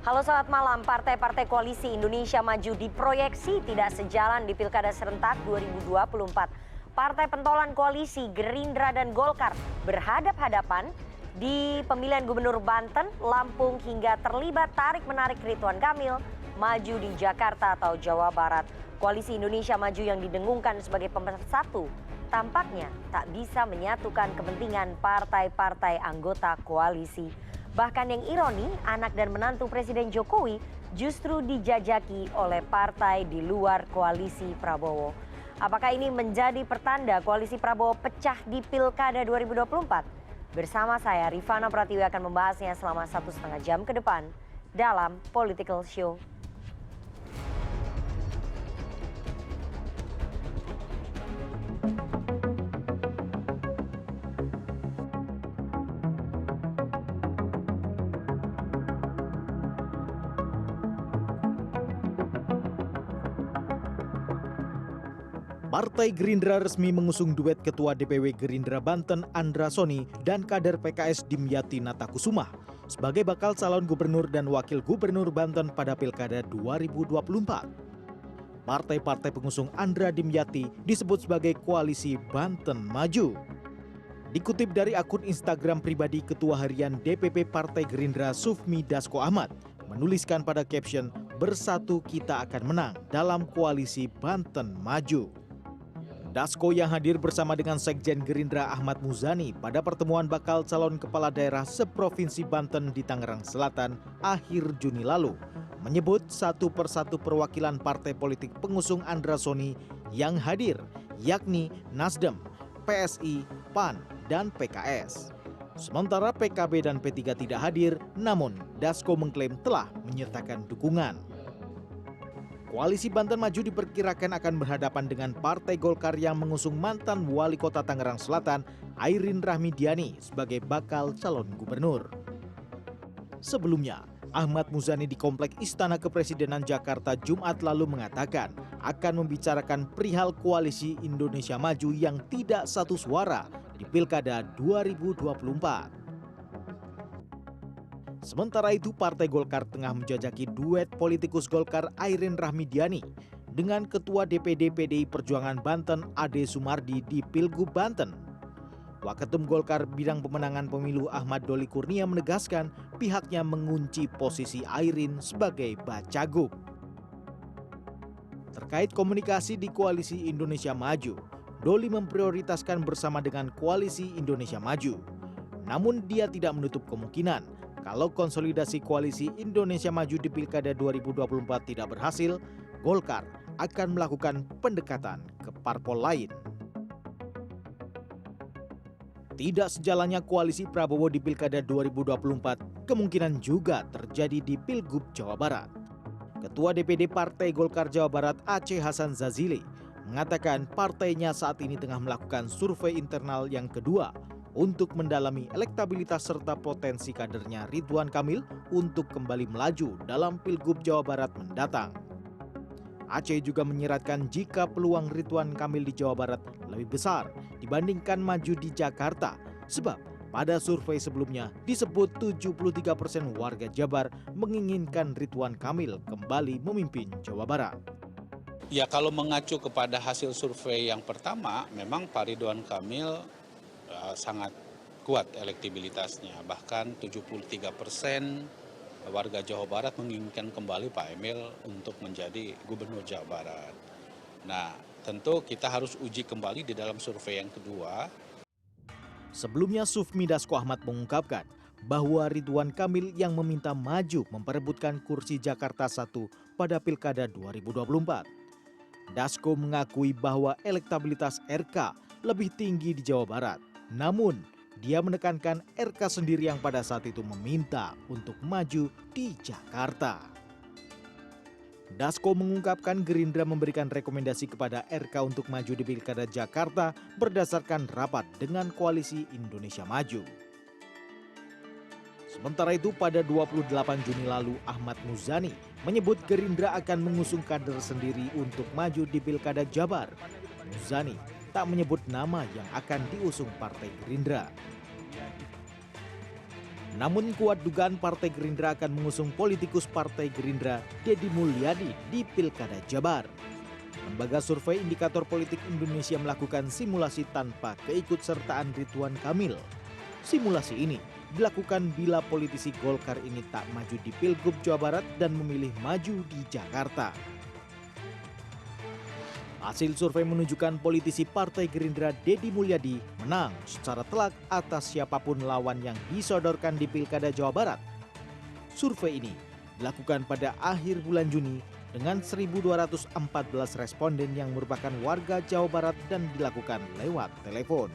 Halo selamat malam, partai-partai koalisi Indonesia Maju diproyeksi tidak sejalan di Pilkada Serentak 2024. Partai pentolan koalisi Gerindra dan Golkar berhadap-hadapan di pemilihan Gubernur Banten, Lampung hingga terlibat tarik-menarik Ridwan Kamil maju di Jakarta atau Jawa Barat. Koalisi Indonesia Maju yang didengungkan sebagai pemersatu tampaknya tak bisa menyatukan kepentingan partai-partai anggota koalisi. Bahkan yang ironi, anak dan menantu Presiden Jokowi justru dijajaki oleh partai di luar koalisi Prabowo. Apakah ini menjadi pertanda koalisi Prabowo pecah di Pilkada 2024? Bersama saya Rifana Pratiwi akan membahasnya selama 1,5 jam ke depan dalam Political Show. Partai Gerindra resmi mengusung duet Ketua DPW Gerindra Banten Andra Soni dan kader PKS Dimyati Natakusumah sebagai bakal calon gubernur dan wakil gubernur Banten pada Pilkada 2024. Partai-partai pengusung Andra Dimyati disebut sebagai Koalisi Banten Maju. Dikutip dari akun Instagram pribadi Ketua Harian DPP Partai Gerindra Sufmi Dasko Ahmad menuliskan pada caption, "Bersatu kita akan menang dalam Koalisi Banten Maju." Dasko yang hadir bersama dengan Sekjen Gerindra Ahmad Muzani pada pertemuan bakal calon kepala daerah seprovinsi Banten di Tangerang Selatan akhir Juni lalu menyebut satu persatu perwakilan partai politik pengusung Andra Soni yang hadir, yakni Nasdem, PSI, PAN, dan PKS. Sementara PKB dan P3 tidak hadir, namun Dasko mengklaim telah menyertakan dukungan. Koalisi Banten Maju diperkirakan akan berhadapan dengan Partai Golkar yang mengusung mantan Wali Kota Tangerang Selatan, Airin Rahmidiani, sebagai bakal calon gubernur. Sebelumnya, Ahmad Muzani di Komplek Istana Kepresidenan Jakarta Jumat lalu mengatakan akan membicarakan perihal Koalisi Indonesia Maju yang tidak satu suara di Pilkada 2024. Sementara itu Partai Golkar tengah menjajaki duet politikus Golkar Airin Rahmidiani dengan Ketua DPD PDI Perjuangan Banten Ade Sumardi di Pilgub Banten. Waketum Golkar bidang pemenangan pemilu Ahmad Doli Kurnia menegaskan pihaknya mengunci posisi Airin sebagai bacagub. Terkait komunikasi di Koalisi Indonesia Maju, Doli memprioritaskan bersama dengan Koalisi Indonesia Maju. Namun dia tidak menutup kemungkinan kalau konsolidasi Koalisi Indonesia Maju di Pilkada 2024 tidak berhasil, Golkar akan melakukan pendekatan ke parpol lain. Tidak sejalannya Koalisi Prabowo di Pilkada 2024 kemungkinan juga terjadi di Pilgub Jawa Barat. Ketua DPD Partai Golkar Jawa Barat Aceh Hasan Zazili mengatakan partainya saat ini tengah melakukan survei internal yang kedua untuk mendalami elektabilitas serta potensi kadernya Ridwan Kamil untuk kembali melaju dalam Pilgub Jawa Barat mendatang. Aceh juga menyiratkan jika peluang Ridwan Kamil di Jawa Barat lebih besar dibandingkan maju di Jakarta, sebab pada survei sebelumnya disebut 73% warga Jabar menginginkan Ridwan Kamil kembali memimpin Jawa Barat. Ya kalau mengacu kepada hasil survei yang pertama, memang Pak Ridwan Kamil sangat kuat elektabilitasnya, bahkan 73% warga Jawa Barat menginginkan kembali Pak Emil untuk menjadi Gubernur Jawa Barat. Nah, tentu kita harus uji kembali di dalam survei yang kedua. Sebelumnya Sufmi Dasko Ahmad mengungkapkan bahwa Ridwan Kamil yang meminta maju memperebutkan kursi Jakarta 1 pada Pilkada 2024. Dasko mengakui bahwa elektabilitas RK lebih tinggi di Jawa Barat. Namun, dia menekankan RK sendiri yang pada saat itu meminta untuk maju di Jakarta. Dasko mengungkapkan Gerindra memberikan rekomendasi kepada RK untuk maju di Pilkada Jakarta berdasarkan rapat dengan Koalisi Indonesia Maju. Sementara itu pada 28 Juni lalu Ahmad Muzani menyebut Gerindra akan mengusung kader sendiri untuk maju di Pilkada Jabar. Muzani tak menyebut nama yang akan diusung Partai Gerindra. Namun kuat dugaan Partai Gerindra akan mengusung politikus Partai Gerindra Deddy Mulyadi di Pilkada Jabar. Lembaga Survei Indikator Politik Indonesia melakukan simulasi tanpa keikutsertaan Ridwan Kamil. Simulasi ini dilakukan bila politisi Golkar ini tak maju di Pilgub Jawa Barat dan memilih maju di Jakarta. Hasil survei menunjukkan politisi Partai Gerindra Deddy Mulyadi menang secara telak atas siapapun lawan yang disodorkan di Pilkada Jawa Barat. Survei ini dilakukan pada akhir bulan Juni dengan 1.214 responden yang merupakan warga Jawa Barat dan dilakukan lewat telepon.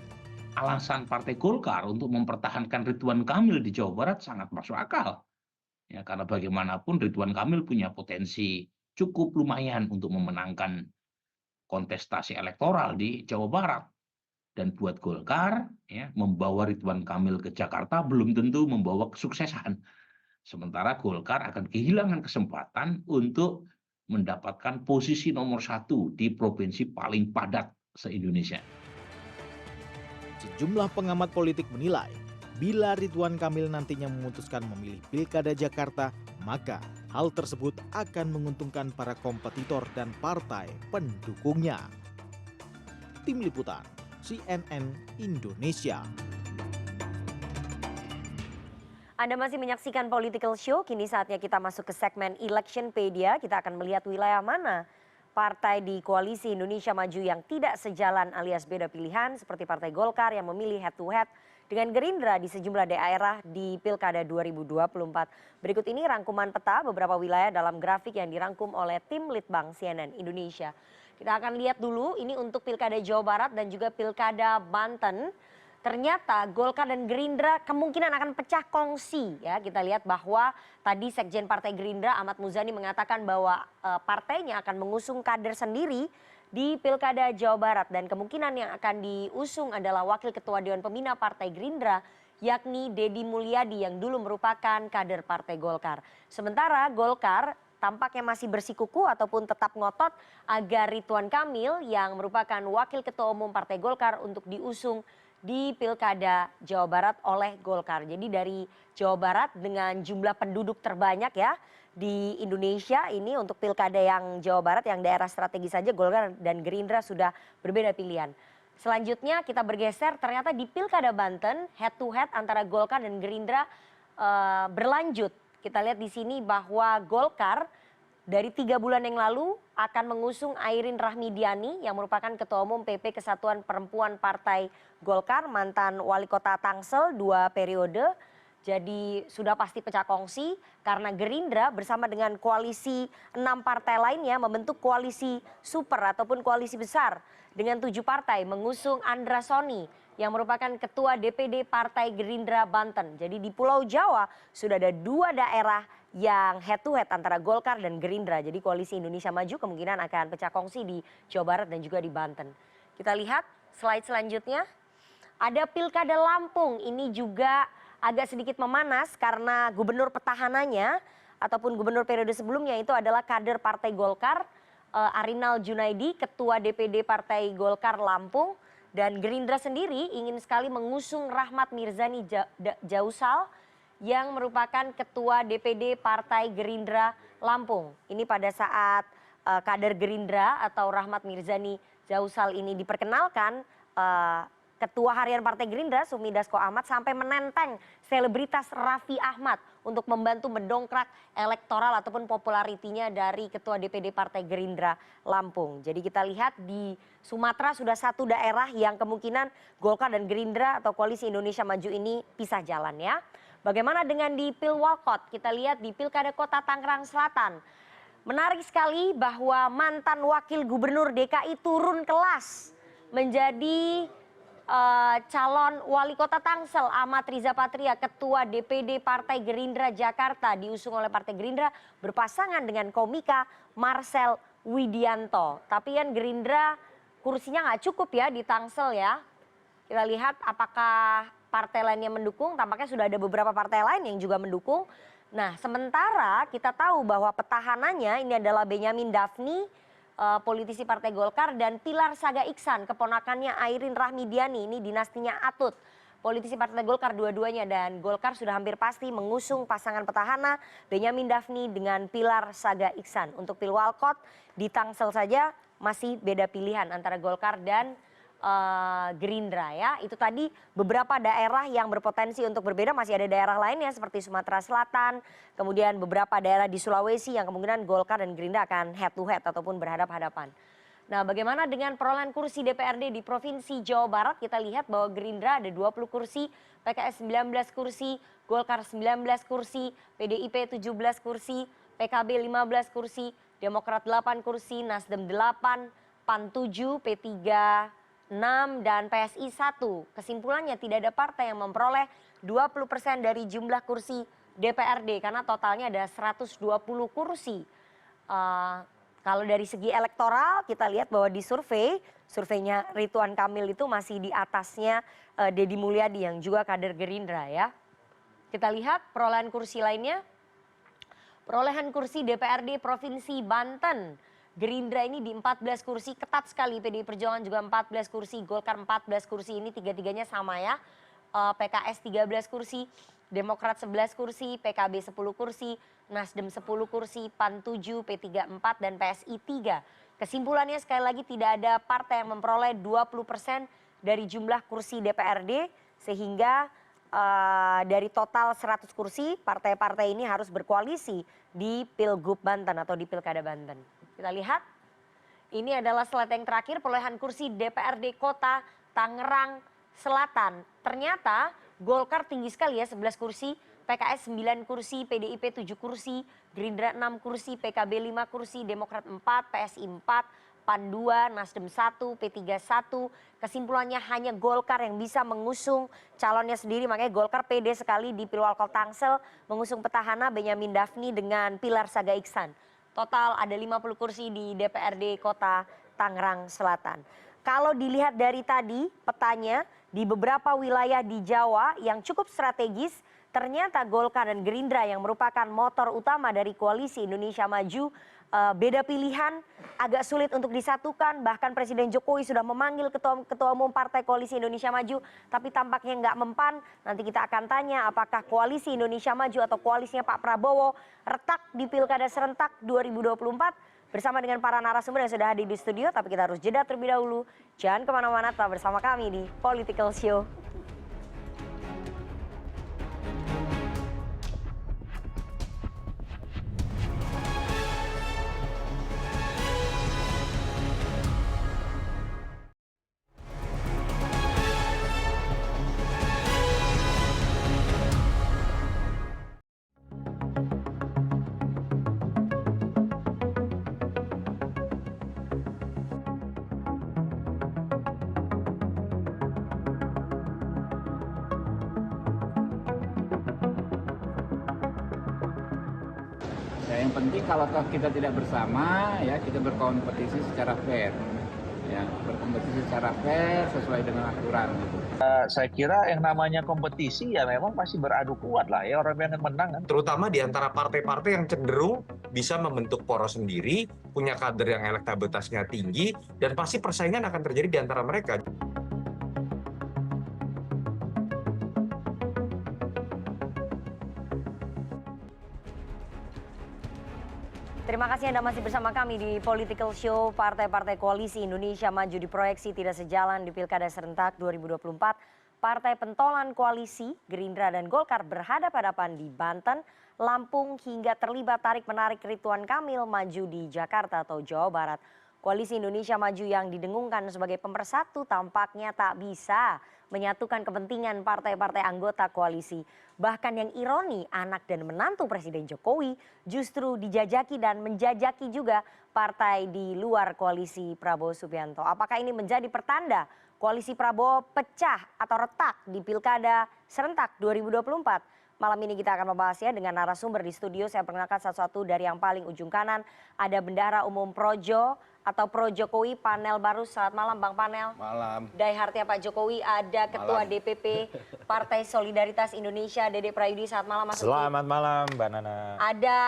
Alasan Partai Golkar untuk mempertahankan Ridwan Kamil di Jawa Barat sangat masuk akal. Ya, karena bagaimanapun Ridwan Kamil punya potensi cukup lumayan untuk memenangkan kontestasi elektoral di Jawa Barat. Dan buat Golkar, ya, membawa Ridwan Kamil ke Jakarta belum tentu membawa kesuksesan. Sementara Golkar akan kehilangan kesempatan untuk mendapatkan posisi nomor 1 di provinsi paling padat se-Indonesia. Sejumlah pengamat politik menilai, bila Ridwan Kamil nantinya memutuskan memilih Pilkada Jakarta, maka hal tersebut akan menguntungkan para kompetitor dan partai pendukungnya. Tim Liputan, CNN Indonesia. Anda masih menyaksikan Political Show, kini saatnya kita masuk ke segmen Electionpedia. Kita akan melihat wilayah mana partai di Koalisi Indonesia Maju yang tidak sejalan alias beda pilihan, seperti Partai Golkar yang memilih head to head dengan Gerindra di sejumlah daerah di Pilkada 2024. Berikut ini rangkuman peta beberapa wilayah dalam grafik yang dirangkum oleh tim Litbang CNN Indonesia. Kita akan lihat dulu ini untuk Pilkada Jawa Barat dan juga Pilkada Banten. Ternyata Golkar dan Gerindra kemungkinan akan pecah kongsi ya. Kita lihat bahwa tadi Sekjen Partai Gerindra Ahmad Muzani mengatakan bahwa partainya akan mengusung kader sendiri di Pilkada Jawa Barat dan kemungkinan yang akan diusung adalah Wakil Ketua Dewan Pembina Partai Gerindra yakni Deddy Mulyadi yang dulu merupakan kader Partai Golkar. Sementara Golkar tampaknya masih bersikuku ataupun tetap ngotot agar Ridwan Kamil yang merupakan Wakil Ketua Umum Partai Golkar untuk diusung di Pilkada Jawa Barat oleh Golkar. Jadi dari Jawa Barat dengan jumlah penduduk terbanyak ya di Indonesia ini untuk Pilkada yang Jawa Barat yang daerah strategis saja Golkar dan Gerindra sudah berbeda pilihan. Selanjutnya kita bergeser ternyata di Pilkada Banten head to head antara Golkar dan Gerindra berlanjut. Kita lihat di sini bahwa Golkar dari 3 bulan yang lalu akan mengusung Airin Rahmidiani yang merupakan Ketua Umum PP Kesatuan Perempuan Partai Golkar, mantan Wali Kota Tangsel 2 periode. Jadi sudah pasti pecah kongsi karena Gerindra bersama dengan koalisi 6 partai lainnya membentuk koalisi super ataupun koalisi besar dengan 7 partai mengusung Andra Soni yang merupakan Ketua DPD Partai Gerindra Banten. Jadi di Pulau Jawa sudah ada 2 daerah yang head to head antara Golkar dan Gerindra. Jadi Koalisi Indonesia Maju kemungkinan akan pecah kongsi di Jawa Barat dan juga di Banten. Kita lihat slide selanjutnya. Ada Pilkada Lampung, ini juga agak sedikit memanas karena gubernur petahananya ataupun gubernur periode sebelumnya itu adalah kader Partai Golkar, Arinal Junaidi, Ketua DPD Partai Golkar Lampung. Dan Gerindra sendiri ingin sekali mengusung Rahmat Mirzani Jausal yang merupakan Ketua DPD Partai Gerindra Lampung. Ini pada saat kader Gerindra atau Rahmat Mirzani Jausal ini diperkenalkan, Ketua Harian Partai Gerindra Sumi Dasko Ahmad sampai menenteng selebritas Raffi Ahmad untuk membantu mendongkrak elektoral ataupun popularitinya dari Ketua DPD Partai Gerindra Lampung. Jadi kita lihat di Sumatera sudah 1 daerah yang kemungkinan Golkar dan Gerindra atau Koalisi Indonesia Maju ini pisah jalan ya. Bagaimana dengan di Pilwalkot? Kita lihat di Pilkada Kota Tangerang Selatan. Menarik sekali bahwa mantan Wakil Gubernur DKI turun kelas menjadi calon Wali Kota Tangsel Ahmad Riza Patria, Ketua DPD Partai Gerindra Jakarta diusung oleh Partai Gerindra berpasangan dengan komika Marcel Widianto. Tapi kan Gerindra kursinya nggak cukup ya di Tangsel ya. Kita lihat apakah partai lainnya mendukung, tampaknya sudah ada beberapa partai lain yang juga mendukung. Nah sementara kita tahu bahwa petahananya ini adalah Benyamin Daphni, politisi Partai Golkar, dan Pilar Saga Iksan, keponakannya Airin Rahmidiani, ini dinastinya Atut. politisi Partai Golkar dua-duanya, dan Golkar sudah hampir pasti mengusung pasangan petahana Benyamin Daphni dengan Pilar Saga Iksan. Untuk Pilwalkot di Tangsel saja masih beda pilihan antara Golkar dan Gerindra ya. Itu tadi beberapa daerah yang berpotensi untuk berbeda, masih ada daerah lainnya seperti Sumatera Selatan, kemudian beberapa daerah di Sulawesi yang kemungkinan Golkar dan Gerindra akan head to head ataupun berhadap-hadapan. Nah, bagaimana dengan perolehan kursi DPRD di Provinsi Jawa Barat? Kita lihat bahwa Gerindra ada 20 kursi, PKS 19 kursi, Golkar 19 kursi, PDIP 17 kursi, PKB 15 kursi, Demokrat 8 kursi, Nasdem 8, PAN 7, P3 6, dan PSI 1. Kesimpulannya tidak ada partai yang memperoleh 20% dari jumlah kursi DPRD karena totalnya ada 120 kursi. Kalau dari segi elektoral kita lihat bahwa di surveinya Ridwan Kamil itu masih di atasnya Deddy Mulyadi yang juga kader Gerindra ya. Kita lihat perolehan kursi lainnya. Perolehan kursi DPRD Provinsi Banten. Gerindra ini di 14 kursi, ketat sekali. PDI Perjuangan juga 14 kursi, Golkar 14 kursi, ini tiga-tiganya sama ya. PKS 13 kursi, Demokrat 11 kursi, PKB 10 kursi, Nasdem 10 kursi, PAN 7, P3 4, dan PSI 3. Kesimpulannya sekali lagi tidak ada partai yang memperoleh 20% dari jumlah kursi DPRD, sehingga dari total 100 kursi, partai-partai ini harus berkoalisi di Pilgub Banten atau di Pilkada Banten. Kita lihat, ini adalah slide yang terakhir, perolehan kursi DPRD Kota Tangerang Selatan. Ternyata Golkar tinggi sekali ya, 11 kursi, PKS 9 kursi, PDIP 7 kursi, Gerindra 6 kursi, PKB 5 kursi, Demokrat 4, PSI 4, PAN 2, Nasdem 1, P3 1. Kesimpulannya hanya Golkar yang bisa mengusung calonnya sendiri, makanya Golkar pede sekali di Pilwalkot Tangsel mengusung petahana Benyamin Daphni dengan Pilar Saga Iksan. Total ada 50 kursi di DPRD Kota Tangerang Selatan. Kalau dilihat dari tadi petanya di beberapa wilayah di Jawa yang cukup strategis, ternyata Golkar dan Gerindra yang merupakan motor utama dari koalisi Indonesia Maju beda pilihan, agak sulit untuk disatukan. Bahkan Presiden Jokowi sudah memanggil ketua umum Partai Koalisi Indonesia Maju, tapi tampaknya nggak mempan. Nanti kita akan tanya apakah koalisi Indonesia Maju atau koalisinya Pak Prabowo retak di Pilkada Serentak 2024. Bersama dengan para narasumber yang sudah hadir di studio, tapi kita harus jeda terlebih dahulu. Jangan kemana-mana, tetap bersama kami di Political Show. Ya, yang penting kalau kita tidak bersama, ya kita berkompetisi secara fair, ya berkompetisi secara fair sesuai dengan aturan. Saya kira yang namanya kompetisi ya memang pasti beradu kuat lah ya, orang yang menang kan. Terutama di antara partai-partai yang cenderung bisa membentuk poros sendiri, punya kader yang elektabilitasnya tinggi, dan pasti persaingan akan terjadi di antara mereka. Terima kasih Anda masih bersama kami di Political Show. Partai-partai koalisi Indonesia Maju diproyeksi tidak sejalan di Pilkada Serentak 2024. Partai pentolan koalisi Gerindra dan Golkar berhadapan-hadapan di Banten, Lampung, hingga terlibat tarik-menarik Ridwan Kamil maju di Jakarta atau Jawa Barat. Koalisi Indonesia Maju yang didengungkan sebagai pemersatu tampaknya tak bisa menyatukan kepentingan partai-partai anggota koalisi. Bahkan yang ironi, anak dan menantu Presiden Jokowi justru dijajaki dan menjajaki juga partai di luar koalisi Prabowo Subianto. Apakah ini menjadi pertanda koalisi Prabowo pecah atau retak di Pilkada Serentak 2024? Malam ini kita akan membahasnya dengan narasumber di studio. Saya perkenalkan satu-satu dari yang paling ujung kanan. Ada Bendahara Umum Projo atau Pro Jokowi, Panel Barus. Selamat malam Bang Panel. Malam. Daihartnya Pak Jokowi, ada Ketua Malam. DPP Partai Solidaritas Indonesia, Dede Prayudi. Selamat malam Mas. Selamat malam Mbak Nana. Ada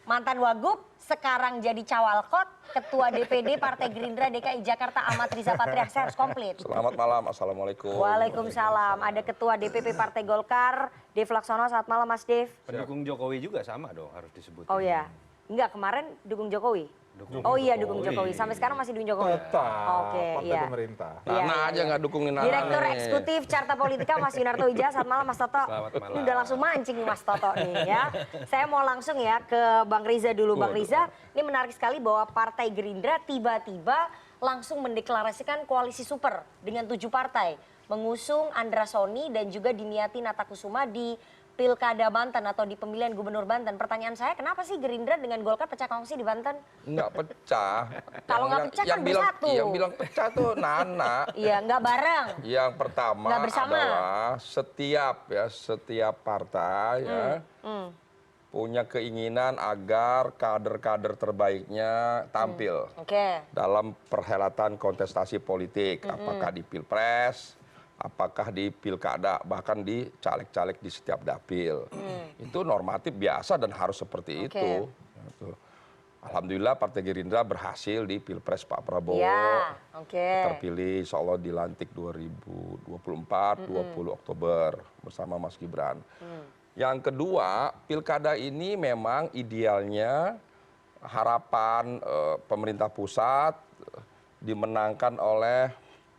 mantan Wagub, sekarang jadi Cawalkot, Ketua DPD Partai Gerindra DKI Jakarta Ahmad Riza Patria. Saya harus komplit. Selamat malam, Assalamualaikum. Waalaikumsalam. Ada Ketua DPP Partai Golkar, Dev Laksono. Selamat malam, Mas Dev. Pendukung Jokowi juga sama dong, harus disebut. Oh ya, enggak, kemarin dukung Jokowi. Oh iya, dukung Jokowi. Sampai sekarang masih dukung Jokowi. Oke, iya. Pemerintah. Nana aja nggak dukungin Nana. Direktur nih. Eksekutif Carta Politika Mas Yunarto Wijaya. Selamat malam, Mas Toto. Selamat malam. Ini udah langsung mancing nih Mas Toto nih ya. Saya mau langsung ya ke Bang Riza dulu. Bang Riza, ini menarik sekali bahwa Partai Gerindra tiba-tiba langsung mendeklarasikan koalisi super dengan 7 partai. Mengusung Andra Soni dan juga Dimyati Natakusuma di Pilkada Banten atau di pemilihan Gubernur Banten. Pertanyaan saya, kenapa sih Gerindra dengan Golkar pecah kongsi di Banten? Nggak pecah. Kalau nggak pecah kan bersatu. Yang bilang pecah tuh Nana. Iya, nggak bareng. Yang pertama Nggak bersama. adalah setiap partai ya punya keinginan agar kader-kader terbaiknya tampil Oke. dalam perhelatan kontestasi politik, apakah di Pilpres, apakah di pilkada, bahkan di caleg-caleg di setiap dapil. Itu normatif biasa dan harus seperti itu. Alhamdulillah Partai Gerindra berhasil di Pilpres Pak Prabowo. Ya, oke. Terpilih, insya Allah dilantik 2024, 20 Oktober bersama Mas Gibran. Yang kedua, pilkada ini memang idealnya harapan pemerintah pusat dimenangkan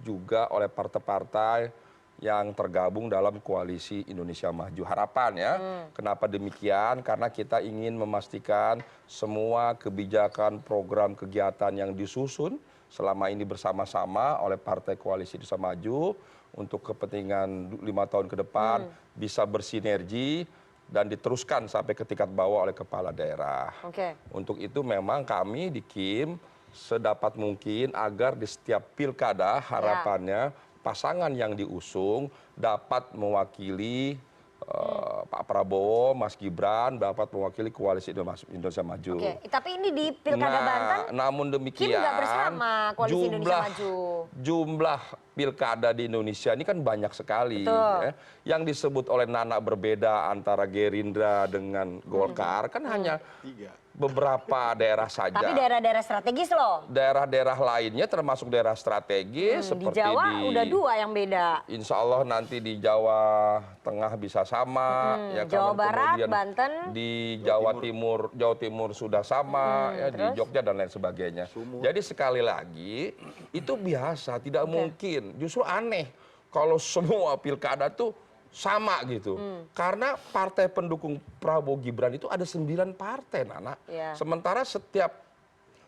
juga oleh partai-partai yang tergabung dalam koalisi Indonesia Maju. Harapan ya. Kenapa demikian? Karena kita ingin memastikan semua kebijakan, program, kegiatan yang disusun selama ini bersama-sama oleh partai koalisi Indonesia Maju untuk kepentingan 5 tahun ke depan bisa bersinergi dan diteruskan sampai ke tingkat bawah oleh kepala daerah. Untuk itu memang kami di KIM sedapat mungkin agar di setiap pilkada harapannya pasangan yang diusung dapat mewakili Pak Prabowo, Mas Gibran dapat mewakili koalisi Indonesia Maju. Tapi ini di Pilkada Banten, namun demikian, KIM nggak bersama koalisi Indonesia Maju. Jumlah pilkada di Indonesia ini kan banyak sekali. Ya. Yang disebut oleh Nana berbeda antara Gerindra dengan Golkar kan hanya beberapa daerah saja. Tapi daerah-daerah strategis loh. Daerah-daerah lainnya termasuk daerah strategis seperti di Jawa udah 2 yang beda. Insya Allah nanti di Jawa Tengah bisa sama. Ya, Jawa Barat, Banten. Di Jawa Timur sudah sama. Ya, di Jogja dan lain sebagainya. Jadi sekali lagi itu biasa, tidak mungkin. Justru aneh kalau semua pilkada tuh sama gitu. Karena partai pendukung Prabowo Gibran itu ada 9 partai, Nana. Sementara setiap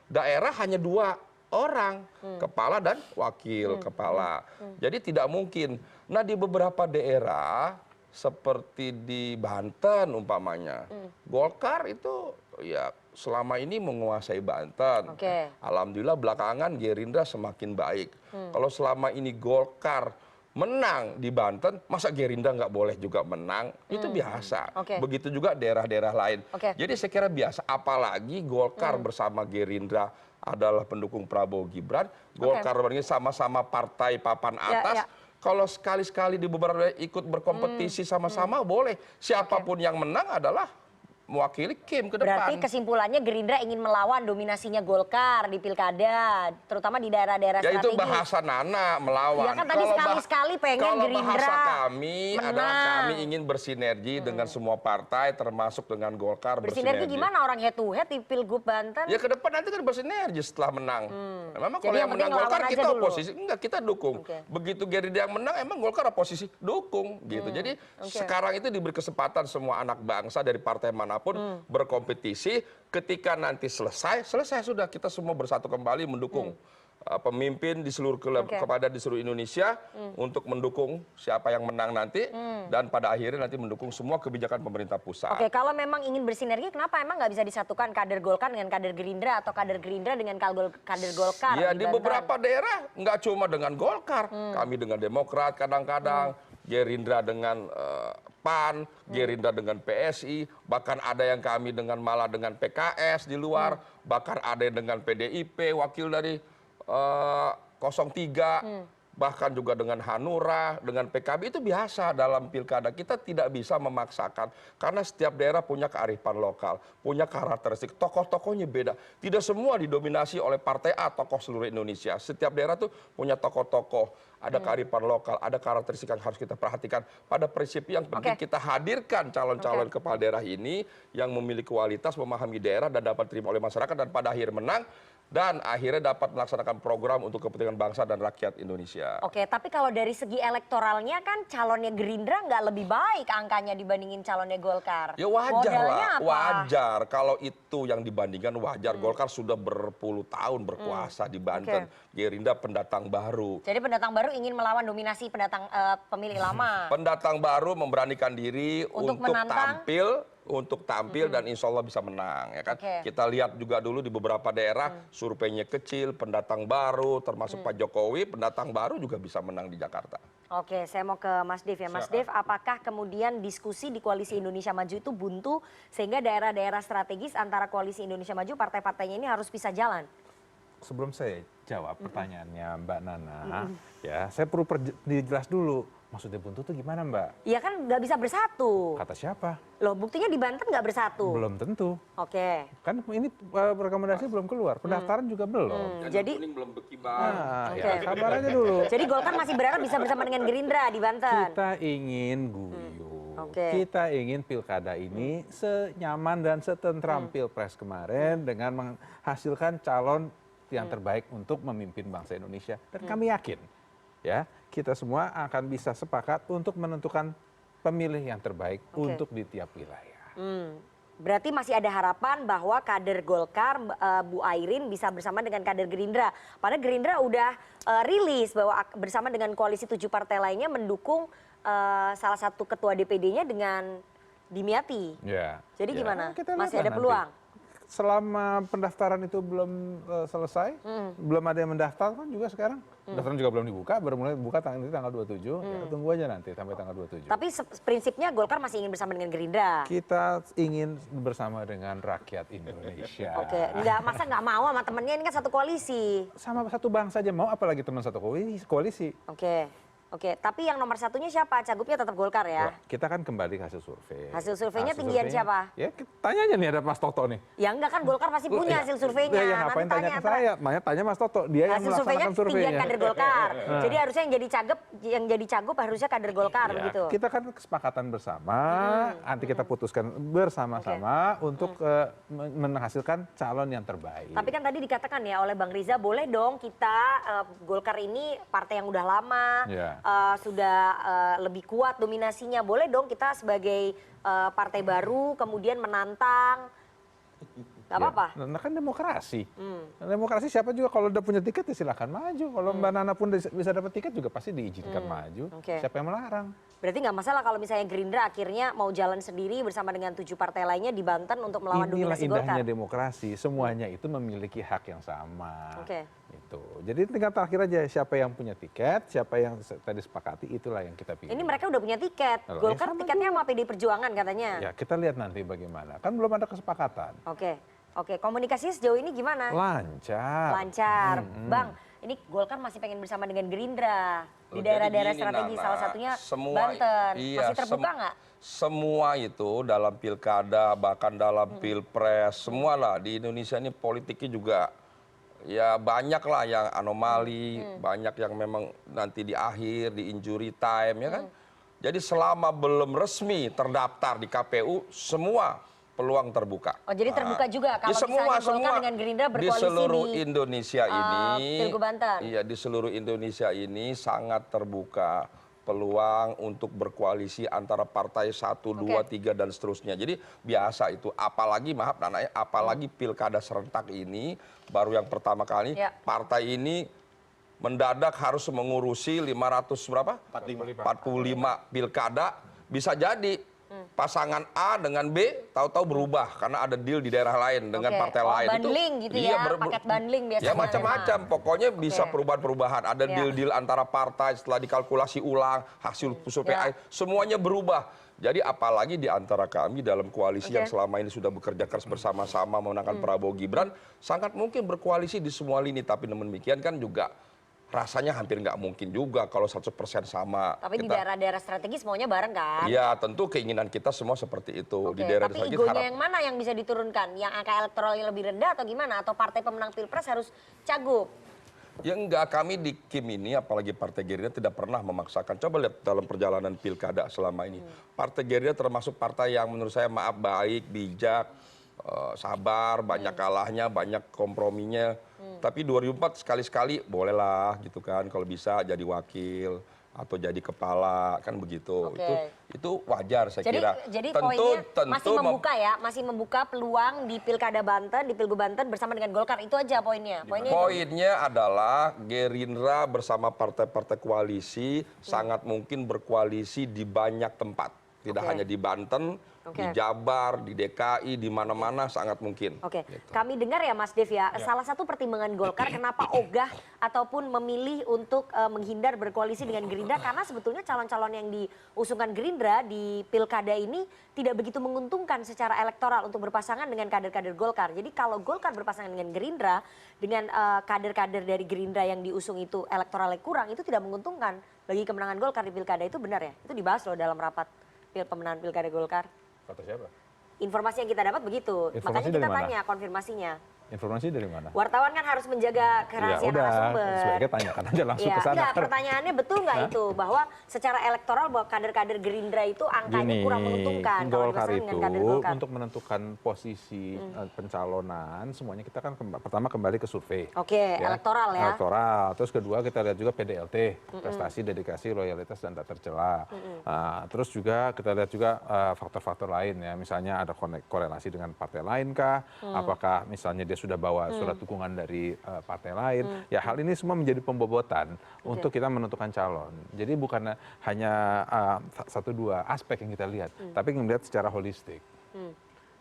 daerah hanya 2 orang, kepala dan wakil kepala. Jadi tidak mungkin. Nah, di beberapa daerah seperti di Banten umpamanya, Golkar itu ya selama ini menguasai Banten. Alhamdulillah belakangan Gerindra semakin baik. Kalau selama ini Golkar menang di Banten, masa Gerindra nggak boleh juga menang? Itu biasa. Begitu juga daerah-daerah lain. Jadi saya kira biasa. Apalagi Golkar bersama Gerindra adalah pendukung Prabowo Gibran. Golkar ini sama-sama partai papan atas. Kalau sekali-sekali di beberapa daerah ikut berkompetisi sama-sama boleh. Siapapun yang menang adalah mewakili KIM ke depan. Berarti kesimpulannya Gerindra ingin melawan dominasinya Golkar di pilkada, terutama di daerah-daerah strategis. Ya itu bahasa Nana, melawan. Ya kan tadi sekali-sekali pengen Gerindra bahasa kami menang. adalah kami ingin bersinergi dengan semua partai, termasuk dengan Golkar bersinergi. Gimana orang head to head di Pilgub Banten? Ya ke depan nanti kan bersinergi setelah menang. Memang Jadi kalau yang menang Golkar kita dulu. oposisi, enggak, kita dukung. Begitu Gerindra yang menang, emang Golkar oposisi, dukung gitu. Jadi sekarang itu diberi kesempatan semua anak bangsa dari partai manapun berkompetisi. Ketika nanti selesai sudah, kita semua bersatu kembali mendukung pemimpin di seluruh kepada di seluruh Indonesia untuk mendukung siapa yang menang nanti dan pada akhirnya nanti mendukung semua kebijakan pemerintah pusat. Kalau memang ingin bersinergi, kenapa emang nggak bisa disatukan kader Golkar dengan kader Gerindra atau kader Gerindra dengan kader Golkar? Ya di beberapa daerah nggak cuma dengan Golkar, kami dengan Demokrat kadang-kadang, Gerindra dengan PAN, Gerindra dengan PSI, bahkan ada yang kami malah dengan PKS di luar, bahkan ada yang dengan PDIP, wakil dari 03, bahkan juga dengan Hanura, dengan PKB itu biasa dalam pilkada. Kita tidak bisa memaksakan karena setiap daerah punya kearifan lokal, punya karakteristik, tokoh-tokohnya beda. Tidak semua didominasi oleh partai A, tokoh seluruh Indonesia. Setiap daerah tuh punya tokoh-tokoh, ada kearifan lokal, ada karakteristik yang harus kita perhatikan. Pada prinsip yang penting kita hadirkan calon-calon kepala daerah ini yang memiliki kualitas, memahami daerah dan dapat diterima oleh masyarakat dan pada akhir menang dan akhirnya dapat melaksanakan program untuk kepentingan bangsa dan rakyat Indonesia. Oke, tapi kalau dari segi elektoralnya kan calonnya Gerindra nggak lebih baik angkanya dibandingin calonnya Golkar. Ya wajar Modalnya lah, apa? wajar. Kalau itu yang dibandingkan wajar. Golkar sudah berpuluh tahun berkuasa di Banten. Gerindra pendatang baru. Jadi pendatang baru ingin melawan dominasi pendatang pemilih lama. Pendatang baru memberanikan diri untuk menantang? tampil dan insya Allah bisa menang, ya kan? Kita lihat juga dulu di beberapa daerah surveinya kecil, pendatang baru, termasuk Pak Jokowi, pendatang baru juga bisa menang di Jakarta. Oke, saya mau ke Mas Dev ya. Mas Dev, apakah kemudian diskusi di Koalisi Indonesia Maju itu buntu sehingga daerah-daerah strategis antara Koalisi Indonesia Maju partai-partainya ini harus bisa jalan? Sebelum saya jawab pertanyaannya Mbak Nana, ya saya perlu dijelas dulu. Maksudnya buntu itu gimana Mbak? Iya kan nggak bisa bersatu. Kata siapa? Loh buktinya di Banten nggak bersatu. Belum tentu. Oke. Kan ini rekomendasi belum keluar, pendaftaran juga belum. Jadi belum berkibar. Nah, ya, sabar aja dulu. Jadi Golkar masih berharap bisa bersama dengan Gerindra di Banten. Kita ingin guyup. Kita ingin pilkada ini senyaman dan setentram pilpres kemarin dengan menghasilkan calon yang terbaik untuk memimpin bangsa Indonesia. Dan kami yakin, ya kita semua akan bisa sepakat untuk menentukan pemilih yang terbaik untuk di tiap wilayah. Berarti masih ada harapan bahwa kader Golkar, Bu Airin bisa bersama dengan kader Gerindra. Padahal Gerindra udah rilis bahwa bersama dengan koalisi 7 partai lainnya mendukung salah satu ketua DPD-nya dengan Dimyati. Ya. Jadi gimana? Kita Masih lihat ada lah peluang? Selama pendaftaran itu belum selesai, belum ada yang mendaftar kan juga sekarang. Pendaftaran juga belum dibuka, baru mulai dibuka tanggal 27, ya, tunggu aja nanti sampai tanggal 27. Tapi prinsipnya Golkar masih ingin bersama dengan Gerindra. Kita ingin bersama dengan rakyat Indonesia. Oke, masa nggak mau sama temennya, ini kan satu koalisi. Sama satu bangsa aja mau, apalagi teman satu koalisi. Oke, tapi yang nomor satunya siapa? Cagupnya tetap Golkar ya? Kita kan kembali ke hasil survei. Hasil surveinya tinggian siapa? Ya tanya aja nih, ada Mas Toto nih. Ya enggak kan, Golkar pasti punya hasil surveinya. Ya ngapain tanya ke saya? Tanya Mas Toto, dia yang melaksanakan surveinya. Tinggian kader Golkar. Jadi harusnya yang jadi cagup harusnya kader Golkar begitu. Kita kan kesepakatan bersama, nanti kita putuskan bersama-sama untuk menghasilkan calon yang terbaik. Tapi kan tadi dikatakan ya oleh Bang Riza, boleh dong kita Golkar ini partai yang udah lama. Sudah lebih kuat dominasinya, boleh dong kita sebagai partai baru kemudian menantang, nggak apa-apa. Nah kan demokrasi, demokrasi siapa juga kalau udah punya tiket ya silahkan maju. Kalau Mbak Nana pun bisa dapat tiket juga pasti diizinkan maju. Siapa yang melarang? Berarti nggak masalah kalau misalnya Gerindra akhirnya mau jalan sendiri bersama dengan 7 partai lainnya di Banten untuk melawan dominasi Golkar. Inilah indahnya demokrasi, semuanya itu memiliki hak yang sama. Itu. Jadi tinggal terakhir aja siapa yang punya tiket, siapa yang tadi sepakati, itulah yang kita pilih. Ini mereka udah punya tiket, Golkar tiketnya sama PD Perjuangan katanya. Ya kita lihat nanti bagaimana, kan belum ada kesepakatan. Oke, komunikasinya sejauh ini gimana? Lancar. Bang, ini Golkar masih pengen bersama dengan Gerindra di daerah-daerah strategis, salah satunya Banten. Masih terbuka nggak? Semua itu dalam pilkada, bahkan dalam pilpres, semua lah di Indonesia ini politiknya juga ya banyak lah yang anomali, banyak yang memang nanti di akhir, di injury time, ya kan? Jadi selama belum resmi terdaftar di KPU, semua peluang terbuka. Oh jadi terbuka juga kalau misalnya Golkar dengan Gerindra berkoalisi di seluruh Indonesia ini, Pilgub Banten. Iya, di seluruh Indonesia ini sangat terbuka peluang untuk berkoalisi antara partai 1, 2, 3 dan seterusnya. Jadi biasa itu, apalagi maaf Nana, apalagi pilkada serentak ini baru yang pertama kali partai ini mendadak harus mengurusi 45 pilkada, bisa jadi pasangan A dengan B tahu-tahu berubah karena ada deal di daerah lain dengan partai lain. Bundling gitu ya, paket bundling biasanya. Ya macam-macam, pokoknya bisa perubahan-perubahan. Ada deal-deal antara partai setelah dikalkulasi ulang, hasil survei, semuanya berubah. Jadi apalagi di antara kami dalam koalisi yang selama ini sudah bekerja keras bersama-sama memenangkan Prabowo Gibran, sangat mungkin berkoalisi di semua lini. Tapi namun demikian kan juga rasanya hampir nggak mungkin juga kalau 100% sama. Tapi di daerah-daerah strategis maunya bareng kan? Iya, tentu keinginan kita semua seperti itu. Oke, Di daerah tapi strategis egonya yang mana yang bisa diturunkan? Yang angka elektoralnya lebih rendah atau gimana? Atau partai pemenang Pilpres harus cagup? Ya enggak, kami di Kim ini apalagi Partai Gerindra tidak pernah memaksakan. Coba lihat dalam perjalanan pilkada selama ini. Partai Gerindra termasuk partai yang menurut saya maaf baik, bijak, sabar, banyak kalahnya, banyak komprominya. Tapi 2004 sekali-sekali bolehlah gitu kan kalau bisa jadi wakil atau jadi kepala kan begitu. Itu wajar saya kira. Jadi poinnya masih membuka ya, masih membuka peluang di Pilkada Banten, di Pilgub Banten bersama dengan Golkar. Itu aja poinnya. Poinnya adalah Gerindra bersama partai-partai koalisi sangat mungkin berkoalisi di banyak tempat. Tidak hanya di Banten, di Jabar, di DKI, di mana-mana sangat mungkin. Oke, kami dengar ya Mas Dev ya, salah satu pertimbangan Golkar kenapa ogah ataupun memilih untuk menghindar berkoalisi dengan Gerindra karena sebetulnya calon-calon yang diusungkan Gerindra di pilkada ini tidak begitu menguntungkan secara elektoral untuk berpasangan dengan kader-kader Golkar. Jadi kalau Golkar berpasangan dengan Gerindra, dengan kader-kader dari Gerindra yang diusung itu elektoralnya kurang, itu tidak menguntungkan bagi kemenangan Golkar di pilkada itu, benar ya? Itu dibahas loh dalam rapat pemenangan pilkada Golkar. Kata siapa? Informasi yang kita dapat begitu. Informasi Makanya kita dari mana? tanya konfirmasinya. Informasi dari mana? Wartawan kan harus menjaga kerahasiaan narasumber. Sebaiknya tanyakan aja langsung ke sana. Enggak, pertanyaannya betul nggak itu bahwa secara elektoral bahwa kader-kader Gerindra itu angkanya kurang menguntungkan kalau Golkar dibandingkan dengan kader Golkar. untuk menentukan posisi pencalonan semuanya kita kan pertama kembali ke survei. Oke, elektoral ya. Elektoral. Terus kedua kita lihat juga PDLT, prestasi, dedikasi, loyalitas dan tak tercela. Terus juga kita lihat juga faktor-faktor lain ya, misalnya ada korelasi dengan partai lain kah? Apakah misalnya dia sudah bawa surat dukungan dari partai lain. Ya hal ini semua menjadi pembobotan untuk kita menentukan calon. Jadi bukan hanya satu dua aspek yang kita lihat, tapi melihat secara holistik.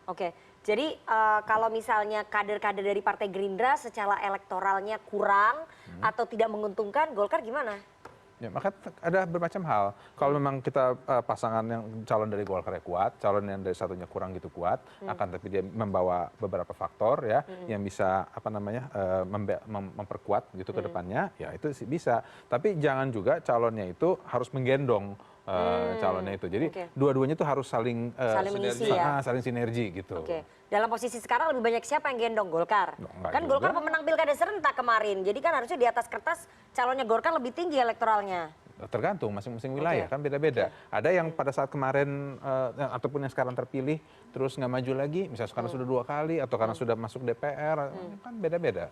Oke, jadi kalau misalnya kader-kader dari Partai Gerindra secara elektoralnya kurang atau tidak menguntungkan, Golkar gimana? Ya, maka ada bermacam hal. Kalau memang kita pasangan yang calon dari Golkar kuat, calon yang dari satunya kurang gitu kuat, akan tapi dia membawa beberapa faktor ya yang bisa apa namanya memperkuat gitu ke depannya, ya itu sih bisa. Tapi jangan juga calonnya itu harus menggendong calonnya itu. Jadi dua-duanya itu harus saling sinergi gitu. Oke. Dalam posisi sekarang lebih banyak siapa yang gendong? Golkar. Kan juga. Golkar pemenang pilkada serentak kemarin. Jadi kan harusnya di atas kertas calonnya Golkar lebih tinggi elektoralnya. Tergantung masing-masing wilayah kan beda-beda. Ada yang pada saat kemarin ataupun yang sekarang terpilih terus nggak maju lagi, misalnya karena sudah 2 kali atau karena sudah masuk DPR, kan beda-beda.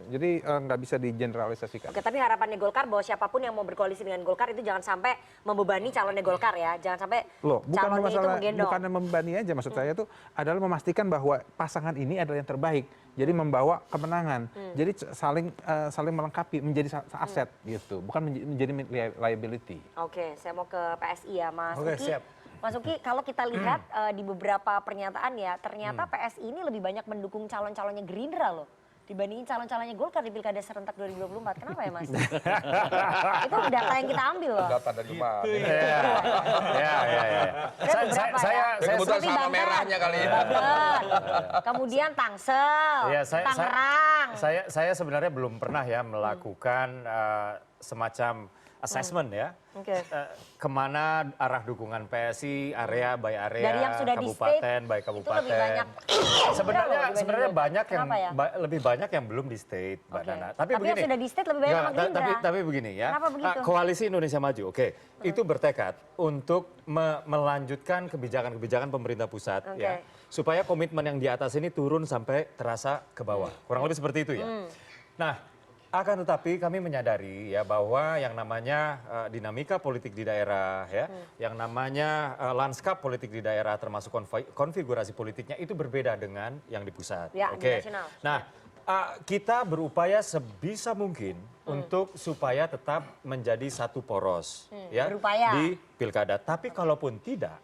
Jadi nggak bisa digeneralisasikan. Oke, tapi harapannya Golkar bahwa siapapun yang mau berkoalisi dengan Golkar itu jangan sampai membebani calonnya Golkar ya, jangan sampai calonnya itu menggendong. Bukan membebani aja, maksud saya itu adalah memastikan bahwa pasangan ini adalah yang terbaik. Jadi membawa kemenangan. Jadi saling melengkapi, menjadi aset gitu, bukan menjadi liability. Oke, saya mau ke PSI ya, Mas Oke, Uki. siap. Mas Uki, kalau kita lihat di beberapa pernyataan ya, ternyata PSI ini lebih banyak mendukung calon-calonnya Gerindra loh dibandingin calon-calonnya Golkar di Pilkada serentak 2024. Kenapa ya, Mas? Itu data yang kita ambil loh. Data dari mana? Saya kebetulan sama merahnya kali ya. Kemudian Tangsel, Tangerang. Saya sebenarnya belum pernah ya melakukan semacam assessment ya. Kemana arah dukungan PSI, area by area, dari yang sudah kabupaten by kabupaten. Itu lebih banyak. Sebenarnya banyak yang ya? lebih banyak yang belum di state, Mbak Nana. Tapi begini, yang sudah di state lebih banyak sama Gerindra. tapi begini ya. Kenapa begitu? Koalisi Indonesia Maju, itu bertekad untuk melanjutkan kebijakan-kebijakan pemerintah pusat ya, supaya komitmen yang di atas ini turun sampai terasa ke bawah. Kurang lebih seperti itu ya. Nah, akan tetapi kami menyadari ya bahwa yang namanya dinamika politik di daerah ya, yang namanya lanskap politik di daerah termasuk konfigurasi politiknya itu berbeda dengan yang di pusat. Ya, Nah, kita berupaya sebisa mungkin untuk supaya tetap menjadi satu poros ya di pilkada. Tapi kalaupun tidak,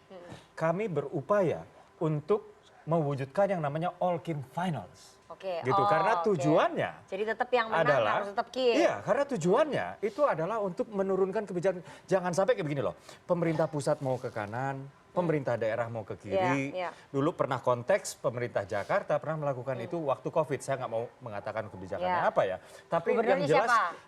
kami berupaya untuk mewujudkan yang namanya all Kim finals. Gitu, karena tujuannya jadi tetap yang menang adalah, harus tetap Kim. Iya, karena tujuannya itu adalah untuk menurunkan kebijakan. Jangan sampai kayak begini loh, pemerintah pusat mau ke kanan, pemerintah daerah mau ke kiri. Dulu pernah konteks pemerintah Jakarta pernah melakukan itu waktu COVID. Saya nggak mau mengatakan kebijakannya apa ya. Tapi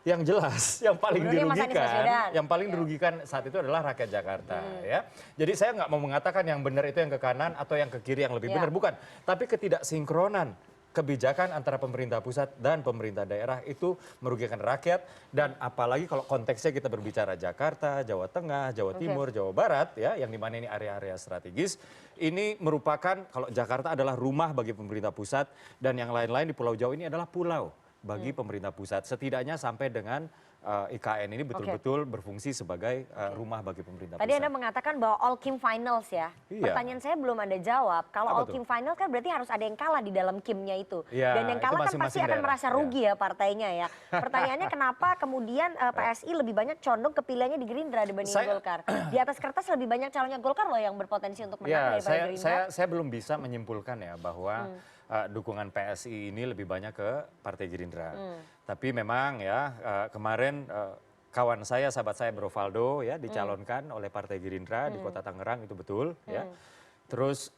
yang jelas yang paling dirugikan saat itu adalah rakyat Jakarta ya. Jadi saya nggak mau mengatakan yang benar itu yang ke kanan atau yang ke kiri yang lebih benar, bukan. Tapi ketidaksinkronan kebijakan antara pemerintah pusat dan pemerintah daerah itu merugikan rakyat, dan apalagi kalau konteksnya kita berbicara Jakarta, Jawa Tengah, Jawa Timur, Jawa Barat ya, yang dimana ini area-area strategis, ini merupakan kalau Jakarta adalah rumah bagi pemerintah pusat dan yang lain-lain di Pulau Jawa ini adalah pulau bagi pemerintah pusat, setidaknya sampai dengan IKN ini betul-betul berfungsi sebagai rumah bagi pemerintah pusat. Tadi Anda mengatakan bahwa All Kim Finals ya. Pertanyaan saya belum Anda jawab. Kalau All Kim Finals kan berarti harus ada yang kalah di dalam Kimnya itu. Dan yang kalah kan pasti akan merasa rugi ya partainya ya. Pertanyaannya kenapa kemudian PSI lebih banyak condong ke pilihannya di Gerindra dibanding Golkar? Di atas kertas lebih banyak calonnya Golkar loh yang berpotensi untuk menang daripada Gerindra. Saya belum bisa menyimpulkan ya bahwa dukungan PSI ini lebih banyak ke Partai Gerindra. Tapi memang ya kemarin kawan saya, sahabat saya Brovaldo ya dicalonkan oleh Partai Gerindra di Kota Tangerang, itu betul ya. Terus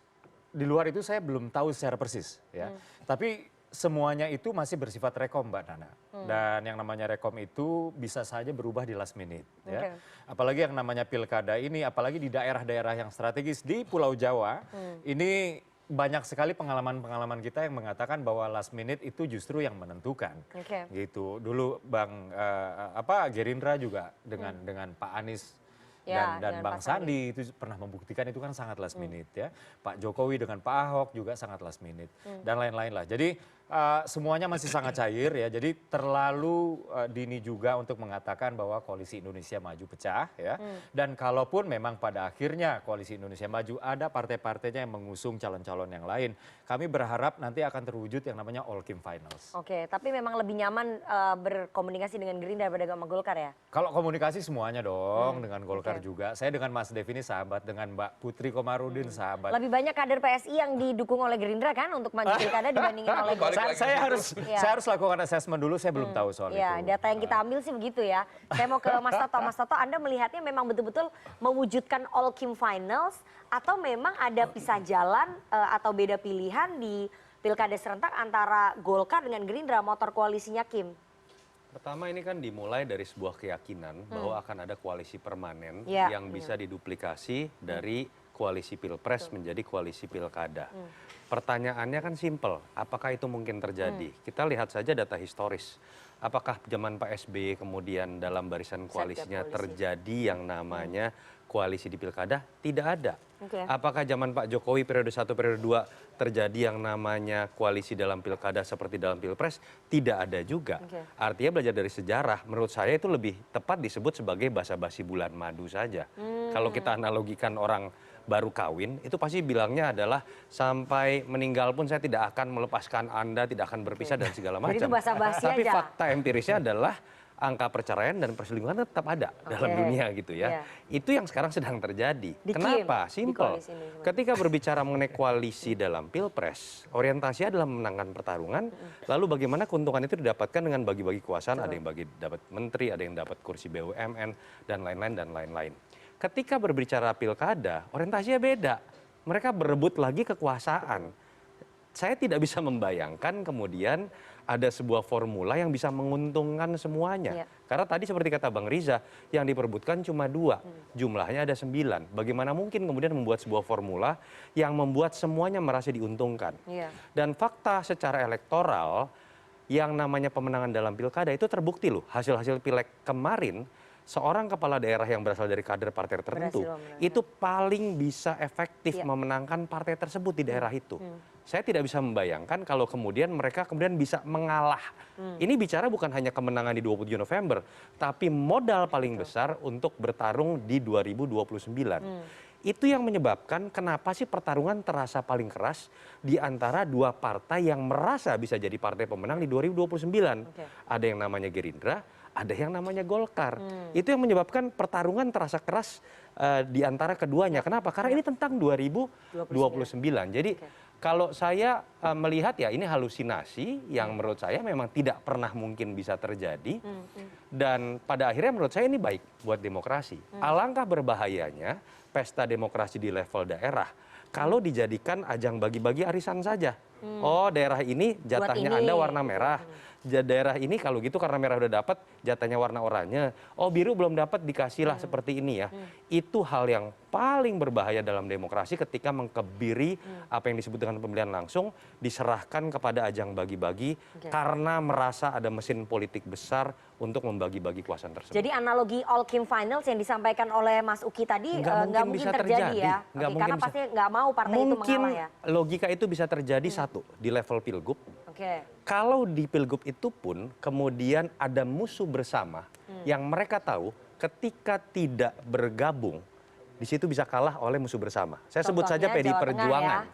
di luar itu saya belum tahu secara persis ya. Tapi semuanya itu masih bersifat rekom, Mbak Nana. Dan yang namanya rekom itu bisa saja berubah di last minute ya. Apalagi yang namanya pilkada ini, apalagi di daerah-daerah yang strategis di Pulau Jawa, ini banyak sekali pengalaman-pengalaman kita yang mengatakan bahwa last minute itu justru yang menentukan. Gitu. Dulu Gerindra juga dengan Pak Anies dan Bang Sandi itu pernah membuktikan itu kan sangat last minute ya. Pak Jokowi dengan Pak Ahok juga sangat last minute dan lain-lain lah. Jadi semuanya masih sangat cair ya. Jadi terlalu dini juga untuk mengatakan bahwa Koalisi Indonesia Maju pecah ya. Dan kalaupun memang pada akhirnya Koalisi Indonesia Maju ada partai-partainya yang mengusung calon-calon yang lain, kami berharap nanti akan terwujud yang namanya All Kim Finals. Oke, tapi memang lebih nyaman berkomunikasi dengan Gerindra daripada sama Golkar ya? Kalau komunikasi semuanya dong, dengan Golkar juga. Saya dengan Mas Dev ini sahabat, dengan Mbak Putri Komarudin sahabat. Lebih banyak kader PSI yang didukung oleh Gerindra kan untuk maju pilkada dibandingin oleh Golkar. Saya harus lakukan assessment dulu, saya belum tahu soal itu. Data yang kita ambil sih begitu ya. Saya mau ke Mas Toto. Mas Toto, Anda melihatnya memang betul-betul mewujudkan All Kim Finals atau memang ada pisah jalan atau beda pilihan di pilkada serentak antara Golkar dengan Gerindra, motor koalisinya Kim? Pertama ini kan dimulai dari sebuah keyakinan bahwa akan ada koalisi permanen yang bisa diduplikasi dari koalisi pilpres menjadi koalisi pilkada. Pertanyaannya kan simpel, apakah itu mungkin terjadi? Kita lihat saja data historis. Apakah zaman Pak SBY kemudian dalam barisan koalisinya terjadi yang namanya koalisi di pilkada? Tidak ada. Apakah zaman Pak Jokowi periode 1, periode 2 terjadi yang namanya koalisi dalam pilkada seperti dalam pilpres? Tidak ada juga. Artinya belajar dari sejarah, menurut saya itu lebih tepat disebut sebagai basa-basi bulan madu saja. Kalau kita analogikan orang baru kawin, itu pasti bilangnya adalah sampai meninggal pun saya tidak akan melepaskan Anda, tidak akan berpisah dan segala macam. Tapi fakta empirisnya adalah angka perceraian dan perselingkuhan tetap ada dalam dunia gitu ya. Itu yang sekarang sedang terjadi. Kenapa? Simple. Ketika berbicara mengenai koalisi dalam pilpres, orientasinya adalah memenangkan pertarungan, lalu bagaimana keuntungan itu didapatkan dengan bagi-bagi kekuasaan, ada yang dapat menteri, ada yang dapat kursi BUMN, dan lain-lain. Ketika berbicara pilkada, orientasinya beda. Mereka berebut lagi kekuasaan. Saya tidak bisa membayangkan kemudian ada sebuah formula yang bisa menguntungkan semuanya. Karena tadi seperti kata Bang Riza, yang diperebutkan cuma 2, jumlahnya ada 9. Bagaimana mungkin kemudian membuat sebuah formula yang membuat semuanya merasa diuntungkan. Dan fakta secara elektoral, yang namanya pemenangan dalam pilkada itu terbukti loh. Hasil-hasil pileg kemarin, seorang kepala daerah yang berasal dari kader partai tertentu itu paling bisa efektif memenangkan partai tersebut di daerah itu. Saya tidak bisa membayangkan kalau kemudian mereka bisa mengalah. Ini bicara bukan hanya kemenangan di 27 November, tapi modal paling besar untuk bertarung di 2029. Itu yang menyebabkan kenapa sih pertarungan terasa paling keras di antara dua partai yang merasa bisa jadi partai pemenang di 2029. Ada yang namanya Gerindra, ada yang namanya Golkar. Itu yang menyebabkan pertarungan terasa keras di antara keduanya. Kenapa? Karena ini tentang 2029. Jadi kalau saya melihat ya ini halusinasi yang menurut saya memang tidak pernah mungkin bisa terjadi. Dan pada akhirnya menurut saya ini baik buat demokrasi. Alangkah berbahayanya pesta demokrasi di level daerah kalau dijadikan ajang bagi-bagi arisan saja. Oh, daerah ini jatahnya Anda warna merah. Daerah ini kalau gitu karena merah udah dapat jatahnya warna oranye. Oh, biru belum dapat dikasihlah seperti ini ya. Itu hal yang paling berbahaya dalam demokrasi ketika mengkebiri apa yang disebut dengan pemilihan langsung diserahkan kepada ajang bagi-bagi karena merasa ada mesin politik besar untuk membagi-bagi kekuasaan tersebut. Jadi analogi All Kim Finals yang disampaikan oleh Mas Uki tadi nggak mungkin terjadi ya? Karena pasti nggak mau partai itu mengalah ya? Logika itu bisa terjadi satu di level pilgub. Kalau di pilgub itu pun kemudian ada musuh bersama yang mereka tahu ketika tidak bergabung di situ bisa kalah oleh musuh bersama. Saya sebut saja PDI Perjuangan.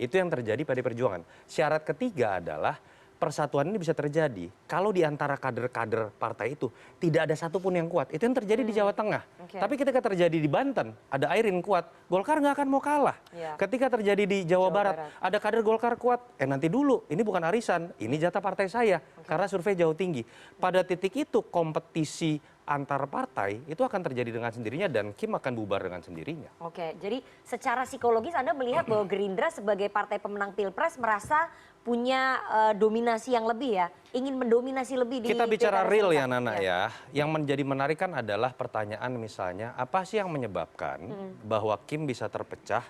Itu yang terjadi PDI Perjuangan. Syarat ketiga adalah persatuan ini bisa terjadi kalau di antara kader-kader partai itu tidak ada satupun yang kuat. Itu yang terjadi di Jawa Tengah. Tapi ketika terjadi di Banten, ada Airin kuat, Golkar nggak akan mau kalah. Ketika terjadi di Jawa Barat, ada kader Golkar kuat, nanti dulu, ini bukan arisan, ini jatah partai saya, karena survei jauh tinggi. Pada titik itu kompetisi antar partai itu akan terjadi dengan sendirinya dan Kim akan bubar dengan sendirinya. Jadi secara psikologis Anda melihat bahwa Gerindra sebagai partai pemenang Pilpres merasa punya dominasi yang lebih ya, ingin mendominasi lebih di kita bicara real ya ya. Nana ya. Yang menjadi menarik kan adalah pertanyaan misalnya apa sih yang menyebabkan bahwa Kim bisa terpecah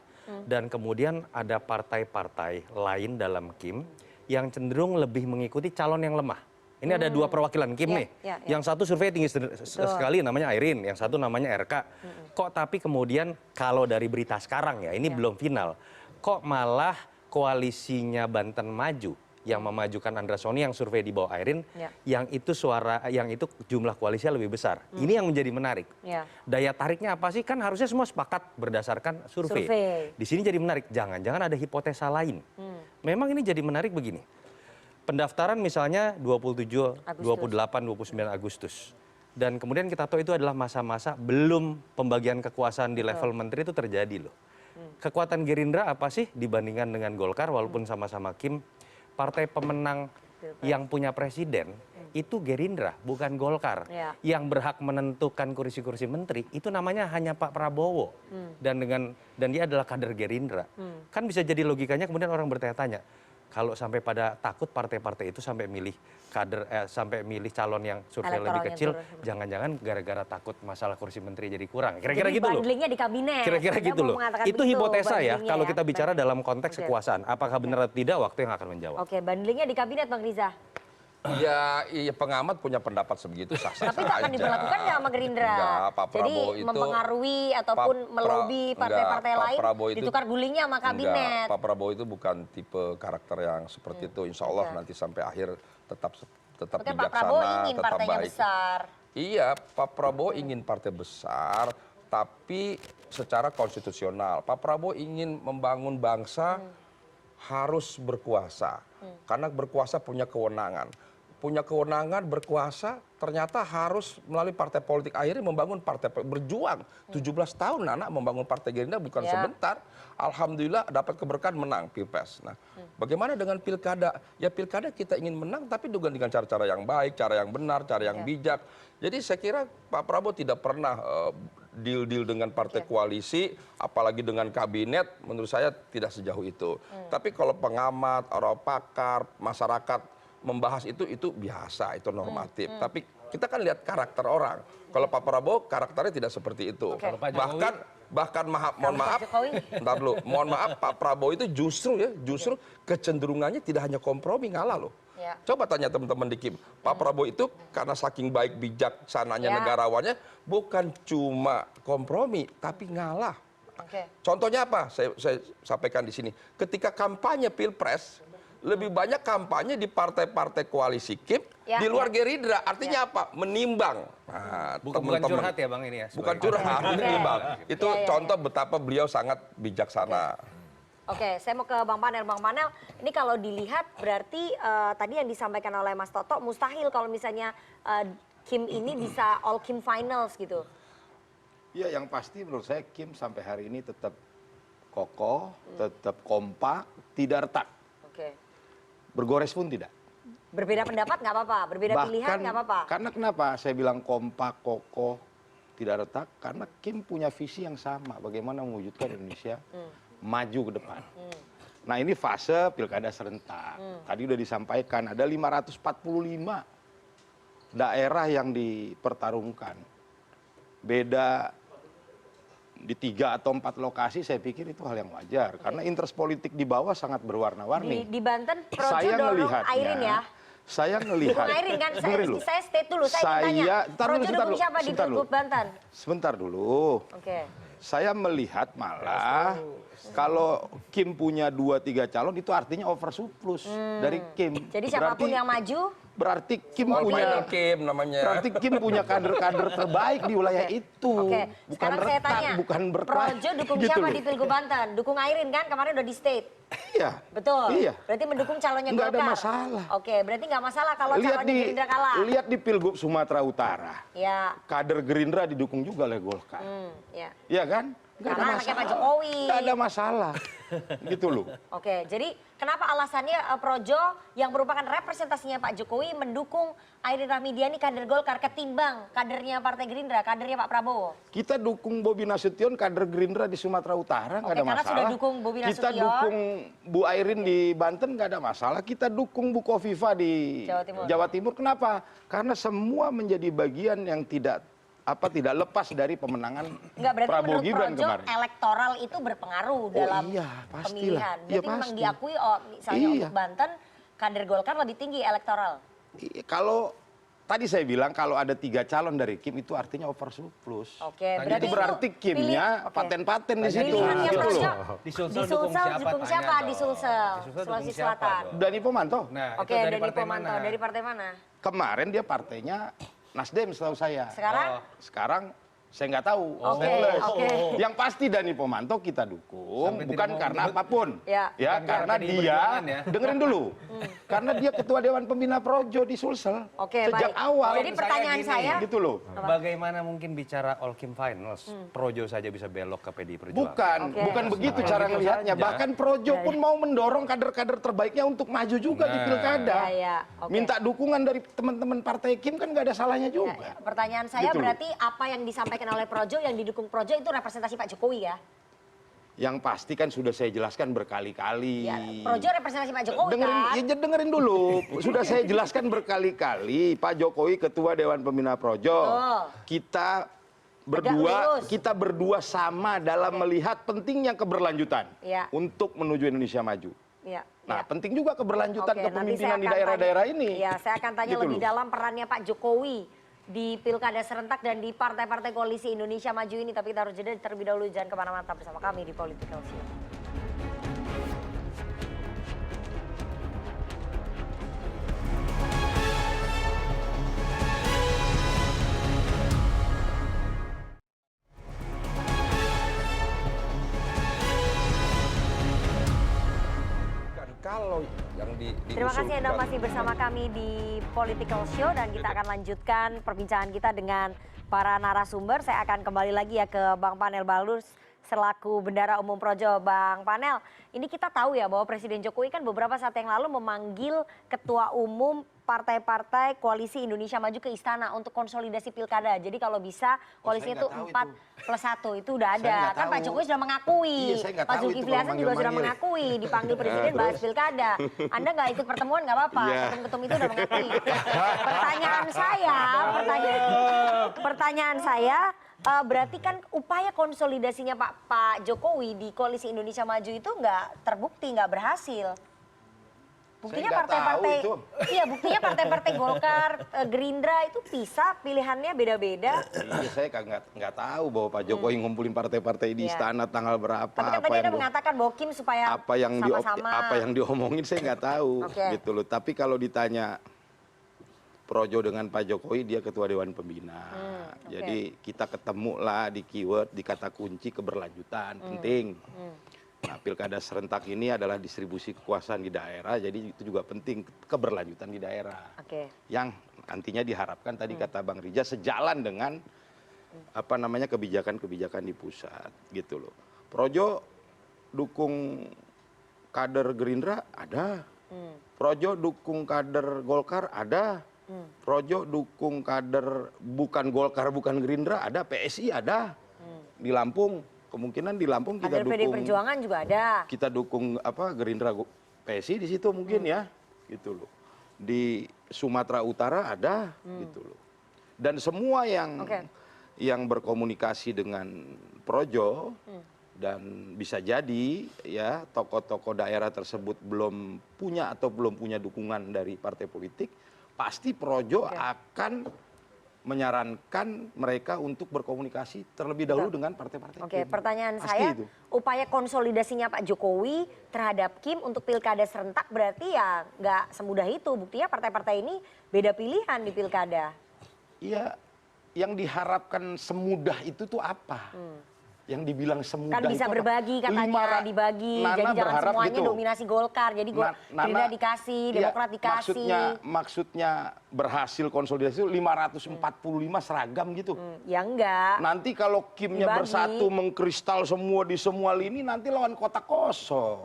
dan kemudian ada partai-partai lain dalam Kim yang cenderung lebih mengikuti calon yang lemah. Ini ada dua perwakilan Kim nih. Yang satu survei tinggi sekali namanya Airin, yang satu namanya RK. Kok tapi kemudian kalau dari berita sekarang ya, ini belum final. Kok malah koalisinya Banten Maju yang memajukan Andra Soni yang survei di bawah Airin, yang itu jumlah koalisinya lebih besar. Ini yang menjadi menarik. Daya tariknya apa sih? Kan harusnya semua sepakat berdasarkan survei. Di sini jadi menarik. Jangan-jangan ada hipotesa lain. Memang ini jadi menarik begini. Pendaftaran misalnya 27, 28, 29 Agustus. Dan kemudian kita tahu itu adalah masa-masa belum pembagian kekuasaan di level menteri itu terjadi loh. Kekuatan Gerindra apa sih dibandingkan dengan Golkar walaupun sama-sama Kim? Partai pemenang yang punya presiden itu Gerindra bukan Golkar. Yang berhak menentukan kursi-kursi menteri itu namanya hanya Pak Prabowo. Dan dia adalah kader Gerindra. Kan bisa jadi logikanya kemudian orang bertanya-tanya. Kalau sampai pada takut partai-partai itu sampai milih sampai milih calon yang survei lebih kecil, jangan-jangan gara-gara takut masalah kursi menteri jadi kurang. Kira-kira gitu loh. Bandlingnya di kabinet. Kira-kira gitu loh. Itu hipotesa ya kalau kita bicara dalam konteks kekuasaan. Apakah benar atau tidak, waktu yang akan menjawab. Bandlingnya di kabinet Bang Riza. Ya, pengamat punya pendapat sebegitu sah-sah Tapi itu akan diberlakukan nggak sama Gerindra? Enggak, Pak Prabowo jadi mempengaruhi ataupun melobi partai-partai lain ditukar gulingnya sama kabinet. Enggak, Pak Prabowo itu bukan tipe karakter yang seperti itu. Insya Allah nanti sampai akhir tetap bijaksana, Pak Prabowo ingin tetap partainya baik. besar. Iya, Pak Prabowo ingin partai besar, tapi secara konstitusional. Pak Prabowo ingin membangun bangsa harus berkuasa. Karena berkuasa punya kewenangan. Punya kewenangan berkuasa ternyata harus melalui partai politik akhirnya membangun partai berjuang 17 tahun Nana membangun partai Gerindra bukan sebentar. Alhamdulillah dapat keberkahan menang Pilpres. Nah, bagaimana dengan pilkada? Ya pilkada kita ingin menang tapi juga dengan cara-cara yang baik, cara yang benar, cara yang bijak. Jadi saya kira Pak Prabowo tidak pernah deal-deal dengan partai koalisi, apalagi dengan kabinet, menurut saya tidak sejauh itu. Tapi kalau pengamat, orang pakar, masyarakat membahas itu biasa, itu normatif. Tapi kita kan lihat karakter orang. Kalau Pak Prabowo karakternya tidak seperti itu. Bahkan mohon maaf Pak Prabowo itu justru kecenderungannya tidak hanya kompromi, ngalah loh. Coba tanya teman-teman di Kim. Pak Prabowo itu karena saking baik bijaksananya negarawannya bukan cuma kompromi tapi ngalah. Contohnya apa? Saya sampaikan di sini. Ketika kampanye Pilpres lebih banyak kampanye di partai-partai koalisi Kim di luar Gerindra. Artinya apa? Menimbang. Nah, bukan curhat ya Bang ini ya? Bukan curhat, menimbang. Itu contoh betapa beliau sangat bijaksana. Oke, saya mau ke Bang Panel. Bang Panel, ini kalau dilihat berarti tadi yang disampaikan oleh Mas Toto mustahil kalau misalnya Kim ini bisa all Kim finals gitu. Ya, yang pasti menurut saya Kim sampai hari ini tetap kokoh, tetap kompak, tidak retak. Bergores pun tidak. Berbeda pendapat nggak apa-apa, berbeda pilihan nggak apa-apa. Karena kenapa saya bilang kompak, kokoh, tidak retak karena Kim punya visi yang sama bagaimana mewujudkan Indonesia maju ke depan. Nah ini fase pilkada serentak. Tadi udah disampaikan ada 545 daerah yang dipertarungkan. Beda di 3 atau 4 lokasi saya pikir itu hal yang wajar. Karena interest politik di bawah sangat berwarna-warni. Di Banten, Projo dorong Airin ya? Saya ngelihat. Dukung Airin kan? Saya state dulu, saya ingin tanya. Projo dukung siapa di Pilgub Banten? Sebentar dulu. Oke. Saya melihat malah kalau Kim punya 2-3 calon itu artinya over surplus dari Kim. Jadi siapapun yang maju? Berarti Kim punya Kim namanya. Berarti Kim punya kader-kader terbaik di wilayah itu. Oke. Bukan Sekarang saya retak, tanya, bukan berkah. Projo dukung Gitu siapa loh. di Pilgub Banten? Dukung Airin kan? Kemarin udah di state. Iya. Betul. Iya. Berarti mendukung calonnya Nggak Golkar. ada masalah. Oke, berarti nggak masalah kalau Lihat calonnya Gerindra kalah. Lihat di Pilgub Sumatera Utara. Ya. Kader Gerindra didukung juga oleh Golkar. Ya. Iya kan? Nggak ada Karena anaknya Pak masalah. Jokowi. Nggak ada masalah. Gitu loh. Oke, jadi kenapa alasannya Projo yang merupakan representasinya Pak Jokowi mendukung Airin Rahmidiani kader Golkar ketimbang kadernya Partai Gerindra, kadernya Pak Prabowo? Kita dukung Bobi Nasution kader Gerindra di Sumatera Utara, nggak ada karena masalah. sudah dukung Bobi Kita Nasution. dukung Bu Airin di Banten, nggak ada masalah. Kita dukung Bu Kofifa di Jawa Timur. Kenapa? Karena semua menjadi bagian yang tidak lepas dari pemenangan Nggak, berarti Prabowo menurut Gibran Projo kemarin. elektoral itu berpengaruh dalam iya, pastilah. pemilihan. Iya, Berarti memang pasti. diakui misalnya Iya. untuk Banten kader Golkar lebih tinggi elektoral. Kalau tadi saya bilang kalau ada 3 calon dari Kim itu artinya over surplus. Oke, Itu berarti Kimnya paten-paten di situ. Pilihannya Gitu Projo loh. Di Sulsel dukung siapa? Di Sulsel, Dukung Sulawesi siapa Selatan. dong? Dani Pomanto. Nah, Oke, itu dari dari partai Pomanto. mana? Dari partai mana? Kemarin dia partainya Nasdem setahu saya. Sekarang? Sekarang saya nggak tahu. Oke, Stateless. oke. Yang pasti Dani Pomanto kita dukung, Sampai bukan tidak mau karena menyebut- apapun. Ya. Ya, Bukan karena karena PDI dia Perjuangan ya. dengerin dulu. Karena dia ketua Dewan Pembina Projo di Sulsel. Oke, Sejak baik. awal. Jadi pertanyaan saya, gitu loh. Bagaimana mungkin bicara All Kim Finals, Projo saja bisa belok ke PDI Perjuangan? Bukan, Oke. bukan begitu cara Begitu melihatnya. saja. Bahkan Projo pun mau mendorong kader-kader terbaiknya untuk maju juga di Nah. pilkada. Ya, ya, oke. Minta dukungan dari teman-teman Partai Kim kan nggak ada salahnya Ya, juga. ya. Pertanyaan saya Gitu loh. berarti apa yang disampaikan oleh Projo, yang didukung Projo itu representasi Pak Jokowi ya? Yang pasti kan sudah saya jelaskan berkali-kali. Ya, Projo representasi Pak Jokowi kan? Dengerin dulu. Sudah saya jelaskan berkali-kali. Pak Jokowi ketua Dewan Pembina Projo. Betul. Kita berdua sama dalam melihat pentingnya keberlanjutan Ya. untuk menuju Indonesia maju. Ya. Nah, penting juga keberlanjutan Oke, nanti kepemimpinan saya di akan daerah-daerah tanya- ini. Ya, saya akan tanya Gitu lebih loh. dalam perannya Pak Jokowi di Pilkada serentak dan di partai-partai koalisi Indonesia Maju ini. Tapi kita harus jeda terlebih dahulu, jangan kemana-mana, bersama kami di Political Show. Kalau yang Terima kasih Anda diusulkan- masih bersama kami di Political Show dan kita akan lanjutkan perbincangan kita dengan para narasumber. Saya akan kembali lagi ya ke Bang Panel Baldus selaku Bendara Umum Projo. Bang Panel, ini kita tahu ya bahwa Presiden Jokowi kan beberapa saat yang lalu memanggil Ketua Umum partai-partai Koalisi Indonesia Maju ke Istana untuk konsolidasi pilkada. Jadi kalau bisa koalisi itu 4+1 itu udah ada. Saya nggak Kan Pak tahu. Jokowi sudah mengakui. Iya, saya nggak Pak tahu itu Zulkifli kalau Hasan juga sudah manggil-manggil. mengakui dipanggil Presiden bahas pilkada. Anda nggak ikut pertemuan nggak apa-apa. Iya. Ketum-ketum itu udah mengakui. Pertanyaan saya, berarti kan upaya konsolidasinya Pak Jokowi di Koalisi Indonesia Maju itu nggak terbukti, nggak berhasil. Buktinya nggak partai-partai, tahu itu. iya buktinya partai-partai Golkar, Gerindra itu bisa pilihannya beda-beda. Iya, saya nggak tahu bahwa Pak Jokowi ngumpulin partai-partai di Iya. istana tanggal berapa. Tapi kan tadi Anda mengatakan bahwa Kim supaya sama-sama. Apa yang diomongin saya nggak tahu. Oke. Gitu loh. Tapi kalau ditanya Projo dengan Pak Jokowi, dia ketua Dewan Pembina. oke. Jadi kita ketemu lah di keyword, di kata kunci keberlanjutan, penting. Nah, pilkada serentak ini adalah distribusi kekuasaan di daerah, jadi itu juga penting keberlanjutan di daerah. Oke. Yang nantinya diharapkan tadi kata Bang Rija sejalan dengan kebijakan-kebijakan di pusat, gitu loh. Projo dukung kader Gerindra ada. Projo dukung kader Golkar ada. Projo dukung kader bukan Golkar, bukan Gerindra, ada PSI ada. Di Lampung, kemungkinan di Lampung kita kader PD dukung. Perjuangan juga ada. Kita dukung Gerindra PSI di situ mungkin ya, gitu loh. Di Sumatera Utara ada, gitu loh. Dan semua yang berkomunikasi dengan Projo dan bisa jadi ya tokoh-tokoh daerah tersebut belum punya atau belum punya dukungan dari partai politik, pasti Projo akan menyarankan mereka untuk berkomunikasi terlebih dahulu dengan partai-partai. Oke, pertanyaan Pasti saya, itu. upaya konsolidasinya Pak Jokowi terhadap Kim untuk pilkada serentak berarti ya nggak semudah itu. Buktinya partai-partai ini beda pilihan di pilkada. Iya, yang diharapkan semudah itu tuh apa? Yang dibilang semudah Kan bisa itu apa? berbagi katanya, dibagi. Jadi jangan semuanya gitu. dominasi Golkar. Jadi Gerindra dikasih, Demokrat dikasih. Maksudnya berhasil konsolidasi itu 545 seragam gitu. Ya enggak. Nanti kalau Kimnya Dibagi. bersatu mengkristal semua di semua lini, nanti lawan kota kosong.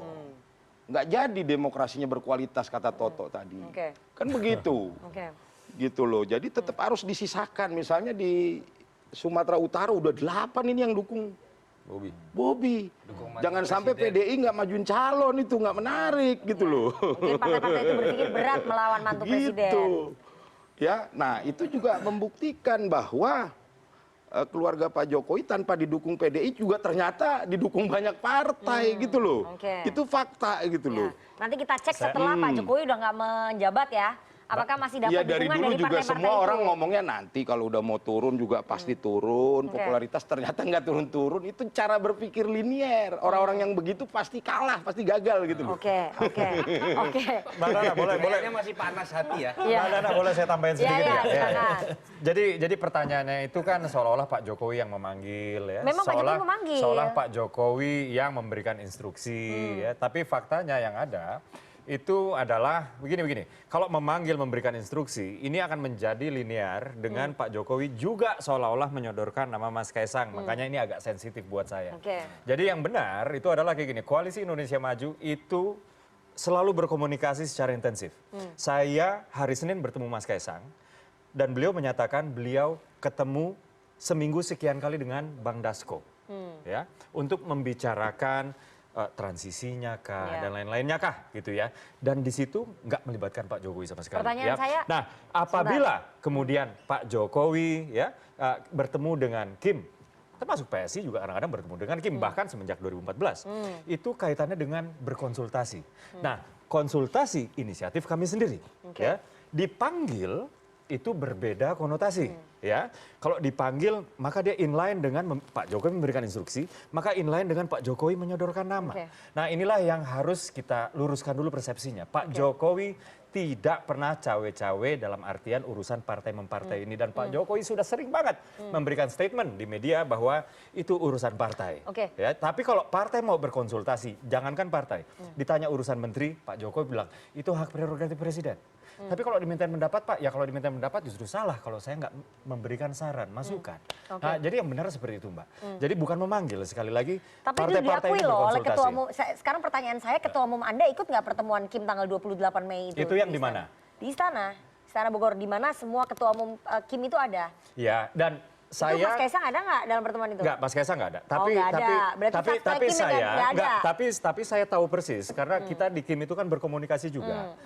Nggak jadi demokrasinya berkualitas, kata Toto tadi. Kan begitu. Gitu loh. Jadi tetap harus disisakan. Misalnya di Sumatera Utara udah 8 ini yang dukung Bobi. Jangan sampai PDI nggak majuin calon, itu nggak menarik gitu loh. Mungkin partai-partai itu berpikir berat melawan mantu presiden. Ya, nah itu juga membuktikan bahwa keluarga Pak Jokowi tanpa didukung PDI juga ternyata didukung banyak partai gitu loh. Itu fakta gitu loh. Nanti kita cek setelah Pak Jokowi udah nggak menjabat ya. Apakah masih dapat dari dukungan dulu dari juga partai-partai semua itu? orang ngomongnya nanti kalau udah mau turun juga pasti turun. Popularitas ternyata nggak turun-turun. Itu cara berpikir linier. Orang-orang yang begitu pasti kalah, pasti gagal gitu loh. Oke. Mbak Nana, boleh. Kayaknya masih panas hati ya. Mbak Nana, boleh saya tambahin sedikit Iya, ya? silakan. Jadi pertanyaannya itu kan seolah-olah Pak Jokowi yang memanggil ya. Memang Pak Jokowi memanggil. Seolah Pak Jokowi yang memberikan instruksi ya. Tapi faktanya yang ada itu adalah begini. Kalau memanggil memberikan instruksi, ini akan menjadi linear dengan Pak Jokowi juga seolah-olah menyodorkan nama Mas Kaisang. Makanya ini agak sensitif buat saya. Jadi yang benar itu adalah kayak gini, Koalisi Indonesia Maju itu selalu berkomunikasi secara intensif. Saya hari Senin bertemu Mas Kaisang dan beliau menyatakan beliau ketemu seminggu sekian kali dengan Bang Dasko. Ya, untuk membicarakan transisinya kah dan lain-lainnya kah gitu ya, dan di situ nggak melibatkan Pak Jokowi sama sekali. Pertanyaan saya, nah apabila kemudian Pak Jokowi ya bertemu dengan Kim, termasuk PSI juga kadang-kadang bertemu dengan Kim bahkan semenjak 2014, itu kaitannya dengan berkonsultasi. Nah konsultasi inisiatif kami sendiri, ya dipanggil itu berbeda konotasi ya. Kalau dipanggil maka dia inline dengan Pak Jokowi memberikan instruksi, maka inline dengan Pak Jokowi menyodorkan nama. Nah inilah yang harus kita luruskan dulu persepsinya. Pak Jokowi tidak pernah cawe-cawe dalam artian urusan partai mempartai ini, dan Pak Jokowi sudah sering banget memberikan statement di media bahwa itu urusan partai. Ya, tapi kalau partai mau berkonsultasi, jangankan partai, ditanya urusan menteri, Pak Jokowi bilang itu hak prerogatif presiden. Tapi kalau diminta pendapat Pak, ya kalau diminta pendapat justru salah kalau saya nggak memberikan saran, masukan. Nah, jadi yang benar seperti itu Mbak. Jadi bukan memanggil, sekali lagi partai-partai ini loh oleh berkonsultasi. Ketua Umum. Sekarang pertanyaan saya, Ketua Umum Anda ikut nggak pertemuan Kim tanggal 28 Mei itu? Itu yang di mana? Di istana Bogor, di mana semua Ketua Umum Kim itu ada. Ya, dan saya... Itu Mas Kaisang ada nggak dalam pertemuan itu? Enggak, Mas Kaisang nggak ada. Tapi saya tahu persis karena kita di Kim itu kan berkomunikasi juga.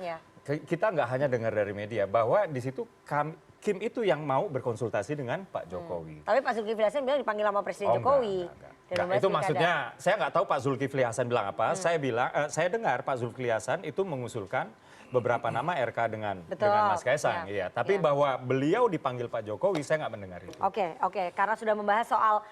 Kita nggak hanya dengar dari media bahwa di situ Kim itu yang mau berkonsultasi dengan Pak Jokowi. Tapi Pak Zulkifli Hasan bilang dipanggil sama Presiden Jokowi. Enggak, itu maksudnya saya nggak tahu Pak Zulkifli Hasan bilang apa. Saya dengar Pak Zulkifli Hasan itu mengusulkan beberapa nama RK dengan Mas Kaisang. Iya. Tapi bahwa beliau dipanggil Pak Jokowi, saya nggak mendengar itu. Oke. Karena sudah membahas soal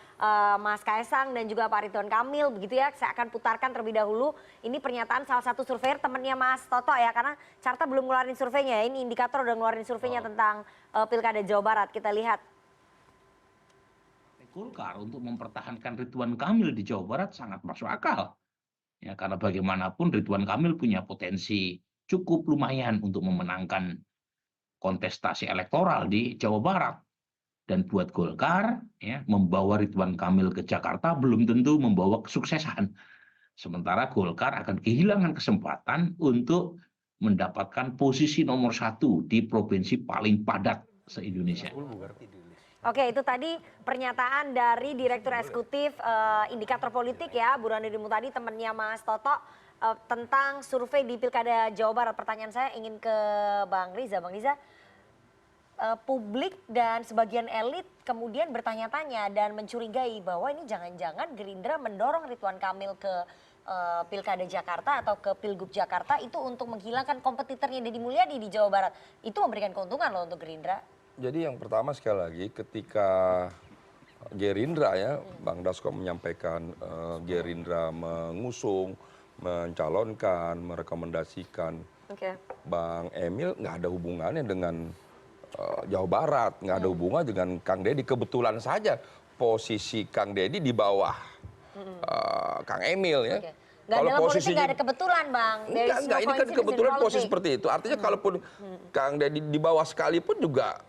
Mas Kaisang dan juga Pak Ridwan Kamil, begitu ya. Saya akan putarkan terlebih dahulu. Ini pernyataan salah satu surveyor temannya Mas Toto ya, karena Carta belum ngeluarin surveinya. Ini indikator udah ngeluarin surveinya tentang Pilkada Jawa Barat. Kita lihat. Golkar untuk mempertahankan Ridwan Kamil di Jawa Barat sangat masuk akal. Ya, karena bagaimanapun Ridwan Kamil punya potensi cukup lumayan untuk memenangkan kontestasi elektoral di Jawa Barat. Dan buat Golkar, ya, membawa Ridwan Kamil ke Jakarta belum tentu membawa kesuksesan. Sementara Golkar akan kehilangan kesempatan untuk mendapatkan posisi nomor 1 di provinsi paling padat se-Indonesia. Oke, itu tadi pernyataan dari Direktur Eksekutif Indikator Politik ya, Burhanuddin Muhtadi, temannya Mas Toto, tentang survei di Pilkada Jawa Barat. Pertanyaan saya ingin ke Bang Riza. Bang Riza, publik dan sebagian elit kemudian bertanya-tanya dan mencurigai bahwa ini jangan-jangan Gerindra mendorong Ridwan Kamil ke Pilkada Jakarta atau ke Pilgub Jakarta itu untuk menghilangkan kompetitornya Deddy Mulyadi di Jawa Barat. Itu memberikan keuntungan loh untuk Gerindra. Jadi yang pertama sekali lagi ketika Gerindra ya, Bang Dasko menyampaikan Gerindra mengusung, mencalonkan, merekomendasikan Bang Emil, nggak ada hubungannya dengan Jawa Barat, nggak ada hubungan dengan Kang Deddy. Kebetulan saja posisi Kang Deddy di bawah Kang Emil ya. Nggak, dalam politik nggak ada kebetulan, Bang. Enggak, ini kan kebetulan posisi seperti itu. Artinya kalaupun Kang Deddy di bawah sekalipun juga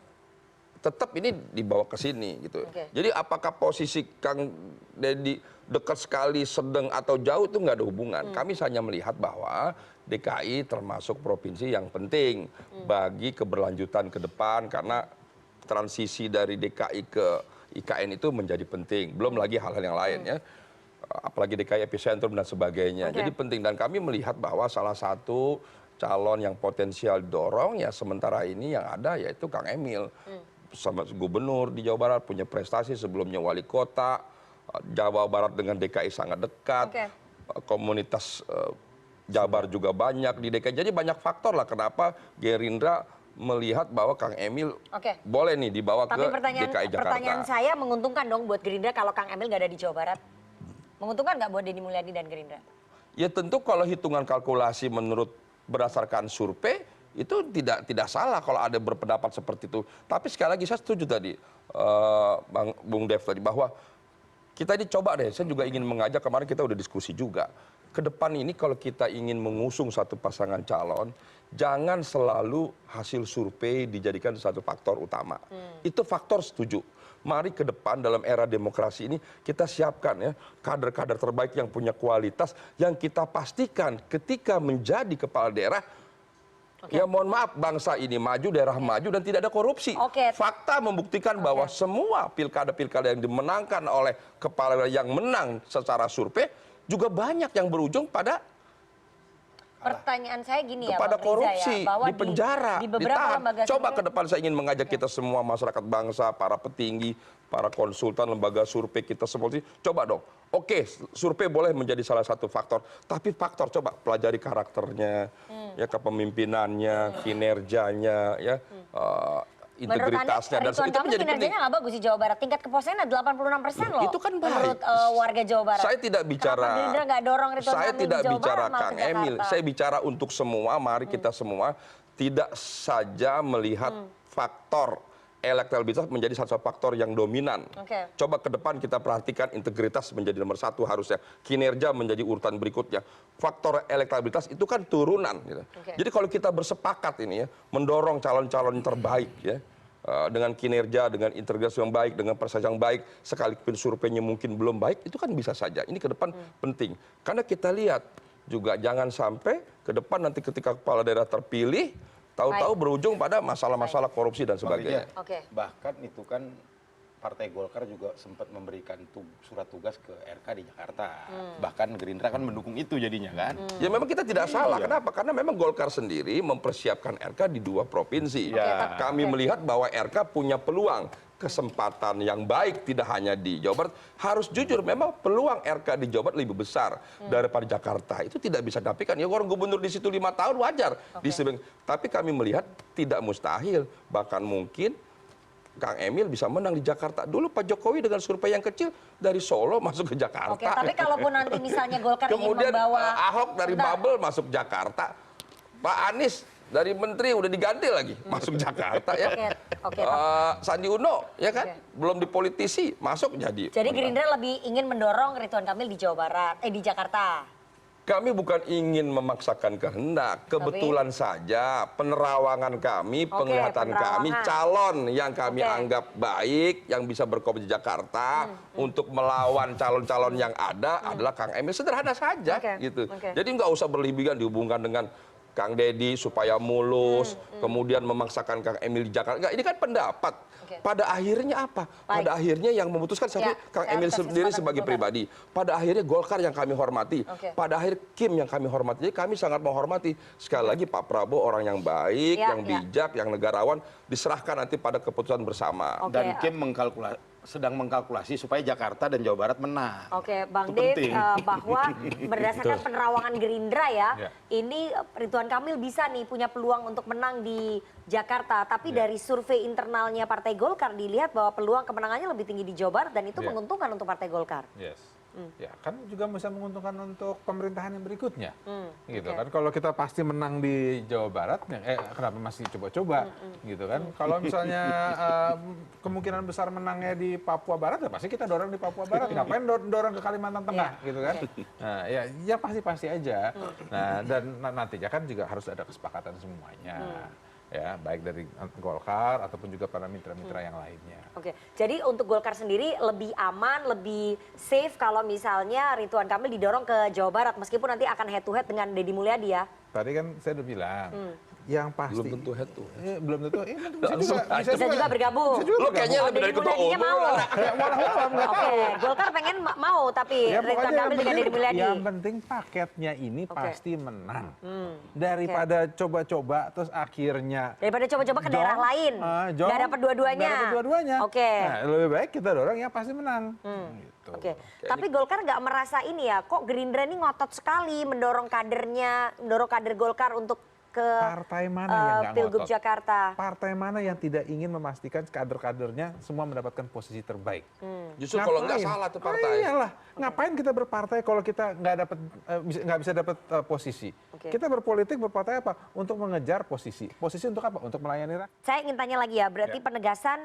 tetap ini dibawa ke sini gitu. Jadi apakah posisi Kang Deddy dekat sekali, sedang atau jauh itu nggak ada hubungan. Kami hanya melihat bahwa DKI termasuk provinsi yang penting bagi keberlanjutan ke depan karena transisi dari DKI ke IKN itu menjadi penting. Belum lagi hal-hal yang lain ya. Apalagi DKI epicentrum dan sebagainya. Jadi penting dan kami melihat bahwa salah satu calon yang potensial didorong ya sementara ini yang ada yaitu Kang Emil. Sama gubernur di Jawa Barat, punya prestasi sebelumnya wali kota, Jawa Barat dengan DKI sangat dekat, komunitas Jabar juga banyak di DKI. Jadi banyak faktor lah kenapa Gerindra melihat bahwa Kang Emil boleh nih dibawa ke DKI Jakarta. Pertanyaan saya menguntungkan dong buat Gerindra kalau Kang Emil nggak ada di Jawa Barat? Menguntungkan nggak buat Deddy Mulyadi dan Gerindra? Ya tentu kalau hitungan kalkulasi menurut berdasarkan survei itu tidak salah kalau ada berpendapat seperti itu. Tapi sekali lagi saya setuju tadi Bung Dev tadi bahwa kita ini coba deh, saya juga ingin mengajak, kemarin kita udah diskusi juga. Ke depan ini kalau kita ingin mengusung satu pasangan calon, jangan selalu hasil survei dijadikan satu faktor utama. Itu faktor setuju. Mari ke depan dalam era demokrasi ini kita siapkan ya kader-kader terbaik yang punya kualitas yang kita pastikan ketika menjadi kepala daerah ya mohon maaf bangsa ini maju, daerah maju dan tidak ada korupsi. Fakta membuktikan bahwa semua pilkada-pilkada yang dimenangkan oleh kepala daerah yang menang secara survei juga banyak yang berujung pada pertanyaan saya gini ya, kepada Bang Riza, korupsi, ya, bahwa di penjara, di beberapa ditahan. lembaga Coba survei, ke depan saya ingin mengajak kita semua masyarakat bangsa, para petinggi, para konsultan, lembaga survei kita semua. Coba dong, oke, survei boleh menjadi salah satu faktor, tapi faktor coba pelajari karakternya, ya kepemimpinannya, kinerjanya, ya. Integritasnya dan itu menjadi penting. Kinerjanya nggak bagus di Jawa Barat. Tingkat kepuasannya 86% loh. Itu kan baik. Menurut warga Jawa Barat. Saya tidak bicara. Saya tidak bicara Kang Emil. Saya bicara untuk semua. Mari kita semua tidak saja melihat faktor elektabilitas menjadi satu faktor yang dominan. Coba ke depan kita perhatikan integritas menjadi nomor 1 harusnya. Kinerja menjadi urutan berikutnya. Faktor elektabilitas itu kan turunan. Gitu. Jadi kalau kita bersepakat ini ya, mendorong calon-calon terbaik ya, dengan kinerja, dengan integritas yang baik, dengan prestasi yang baik, sekalipun surveinya mungkin belum baik, itu kan bisa saja. Ini ke depan penting. Karena kita lihat juga jangan sampai ke depan nanti ketika kepala daerah terpilih, tahu-tahu berujung pada masalah-masalah korupsi dan sebagainya. Bahkan itu kan Partai Golkar juga sempat memberikan surat tugas ke RK di Jakarta. Bahkan Gerindra kan mendukung itu jadinya kan. Ya memang kita tidak salah. Kenapa? Karena memang Golkar sendiri mempersiapkan RK di 2 provinsi. Kami melihat bahwa RK punya peluang. Kesempatan yang baik tidak hanya di Jawa Barat. Harus jujur memang peluang RK di Jawa Barat lebih besar daripada Jakarta. Itu tidak bisa dinafikan. Ya orang gubernur di situ 5 tahun wajar. Tapi kami melihat tidak mustahil. Bahkan mungkin Kang Emil bisa menang di Jakarta. Dulu Pak Jokowi dengan survei yang kecil dari Solo masuk ke Jakarta. Tapi kalaupun nanti misalnya Golkar kemudian ingin membawa Ahok dari Bubble masuk Jakarta. Pak Anies dari menteri udah diganti lagi masuk Jakarta ya. Sandi Uno ya kan belum dipolitisi masuk jadi. Jadi Gerindra lebih ingin mendorong Ridwan Kamil di Jawa Barat, di Jakarta. Kami bukan ingin memaksakan kehendak, kebetulan saja penerawangan kami, penglihatan kami, calon yang kami anggap baik, yang bisa berkompetisi di Jakarta untuk melawan calon-calon yang ada adalah Kang Emil. Sederhana saja gitu. Jadi nggak usah berlebihan dihubungkan dengan Kang Deddy supaya mulus, kemudian memaksakan Kang Emil di Jakarta. Enggak, ini kan pendapat. Pada akhirnya apa? Pada akhirnya yang memutuskan satu Kang Emil sendiri sebagai pribadi. Pada akhirnya Golkar yang kami hormati. Pada akhir Kim yang kami hormati. Jadi kami sangat menghormati. Sekali lagi Pak Prabowo orang yang baik, yang bijak, yang negarawan, diserahkan nanti pada keputusan bersama. Dan Kim sedang mengkalkulasi supaya Jakarta dan Jawa Barat menang. Oke, Bang Dev, bahwa berdasarkan penerawangan Gerindra ya, ini Ridwan Kamil bisa nih punya peluang untuk menang di Jakarta. Tapi dari survei internalnya Partai Golkar dilihat bahwa peluang kemenangannya lebih tinggi di Jawa Barat dan itu menguntungkan untuk Partai Golkar. Ya kan juga bisa menguntungkan untuk pemerintahan yang berikutnya, gitu kan. Kalau kita pasti menang di Jawa Barat, kenapa masih coba-coba, gitu kan. Kalau misalnya kemungkinan besar menangnya di Papua Barat, ya pasti kita dorong di Papua Barat. Ngapain dorong ke Kalimantan Tengah, gitu kan. Nah, ya pasti aja. Nah, dan nantinya kan juga harus ada kesepakatan semuanya. Ya, baik dari Golkar ataupun juga para mitra-mitra yang lainnya. Oke, jadi untuk Golkar sendiri lebih aman, lebih safe kalau misalnya Ridwan Kamil didorong ke Jawa Barat, meskipun nanti akan head to head dengan Deddy Mulyadi ya. Tadi kan saya udah bilang, yang pasti belum tentu head to head. Belum tentu. Bisa juga bergabung. Lo kayaknya lebih dari ketua umum. Oke, Golkar pengen mau tapi Ridwan Kamil dengan Deddy Mulyadi. Yang penting paketnya ini pasti menang. Daripada coba-coba terus akhirnya daripada coba-coba ke daerah lain, nggak dapat dua-duanya. Oke. Nah, lebih baik kita dorong yang pasti menang. Gitu. Oke. Tapi Golkar nggak merasa ini ya, kok Gerindra ini ngotot sekali mendorong kadernya, mendorong kader Golkar untuk ke partai mana yang nggak Pilgub ngotot? Jakarta. Partai mana yang tidak ingin memastikan kader-kadernya semua mendapatkan posisi terbaik? Justru kalau nggak salah tuh partai. Iyalah, ngapain kita berpartai kalau kita nggak bisa dapat posisi? Kita berpolitik berpartai apa? Untuk mengejar posisi. Posisi untuk apa? Untuk melayani rakyat. Saya ingin tanya lagi ya, berarti penegasan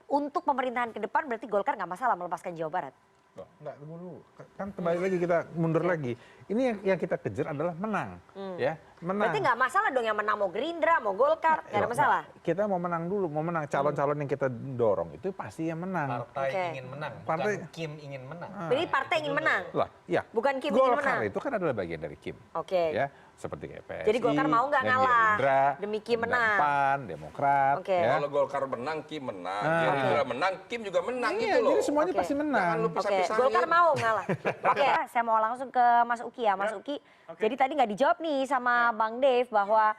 untuk pemerintahan ke depan berarti Golkar nggak masalah melepaskan Jawa Barat? Enggak, dulu kan kembali lagi kita mundur lagi. Ini yang kita kejar adalah menang, ya menang. Berarti nggak masalah dong yang menang mau Gerindra, mau Golkar, nggak ada masalah. Kita mau menang dulu, mau menang calon-calon yang kita dorong itu pasti yang menang. Partai ingin menang, bukan Kim ingin menang. Jadi partai ingin menang. Lah, ya. Bukan Kim ingin menang. Golkar itu kan adalah bagian dari Kim. Ya, seperti kayak PSI. Jadi Golkar mau nggak ngalah demi Kim menang. PAN, Demokrat. Ya. Kalau Golkar menang, Kim menang. Gerindra menang, Kim juga menang gitu loh. Jadi semuanya pasti menang. Golkar mau ngalah. Oke, saya mau langsung ke Mas Uki ya, Mas Uki. Jadi tadi nggak dijawab nih sama Bang Dev bahwa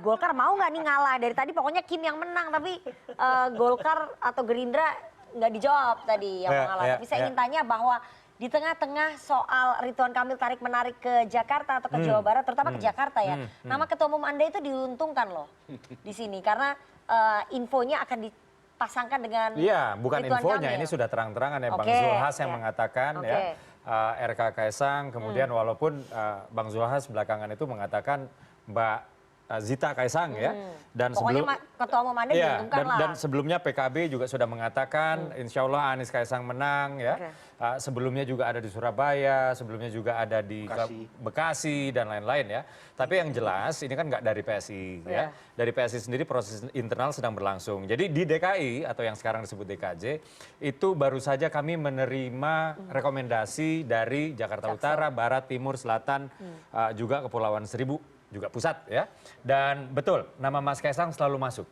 Golkar mau nggak nih ngalah. Dari tadi pokoknya Kim yang menang, tapi Golkar atau Gerindra nggak dijawab tadi yang mau ngalah. Tapi saya ingin tanya bahwa di tengah-tengah soal Ridwan Kamil tarik-menarik ke Jakarta atau ke Jawa Barat, terutama ke Jakarta ya, nama ketua umum Anda itu diuntungkan loh di sini karena infonya akan dipasangkan dengan Iya, bukan Ridwan infonya, Kamil. ini sudah terang-terangan ya, Bang Zulhas yang mengatakan ya, RK Kaisang, kemudian walaupun Bang Zulhas belakangan itu mengatakan Mbak Zita Kaisang ya, dan pokoknya ketua umum Anda diuntungkan lah. Dan sebelumnya PKB juga sudah mengatakan insya Allah Anies Kaisang menang ya. Sebelumnya juga ada di Surabaya, sebelumnya juga ada di Bekasi dan lain-lain ya. Tapi yang jelas ini kan nggak dari PSI ya. Dari PSI sendiri proses internal sedang berlangsung. Jadi di DKI atau yang sekarang disebut DKJ itu baru saja kami menerima rekomendasi dari Jakarta Utara, Barat, Timur, Selatan, juga Kepulauan Seribu, juga pusat ya. Dan betul nama Mas Kaisang selalu masuk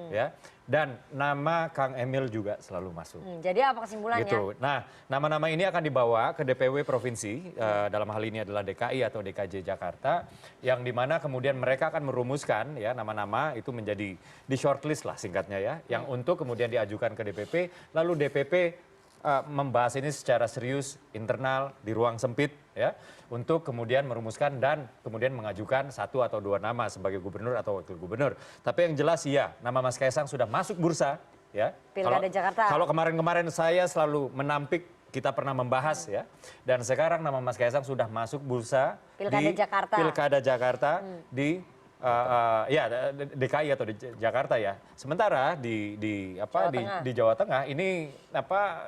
ya. Dan nama Kang Emil juga selalu masuk. Jadi apa kesimpulannya? Gitu. Nah, nama-nama ini akan dibawa ke DPW provinsi, dalam hal ini adalah DKI atau DKJ Jakarta, yang dimana kemudian mereka akan merumuskan ya nama-nama itu menjadi di shortlist lah singkatnya ya, yang untuk kemudian diajukan ke DPP, lalu DPP membahas ini secara serius internal di ruang sempit ya, untuk kemudian merumuskan dan kemudian mengajukan 1 atau 2 nama sebagai gubernur atau wakil gubernur. Tapi yang jelas ya, nama Mas Kaisang sudah masuk bursa ya. Pilkada Jakarta. Kalau kemarin-kemarin saya selalu menampik, kita pernah membahas ya, dan sekarang nama Mas Kaisang sudah masuk bursa Pilkada di Jakarta. Pilkada Jakarta di DKI atau di Jakarta ya. Sementara di Jawa Tengah ini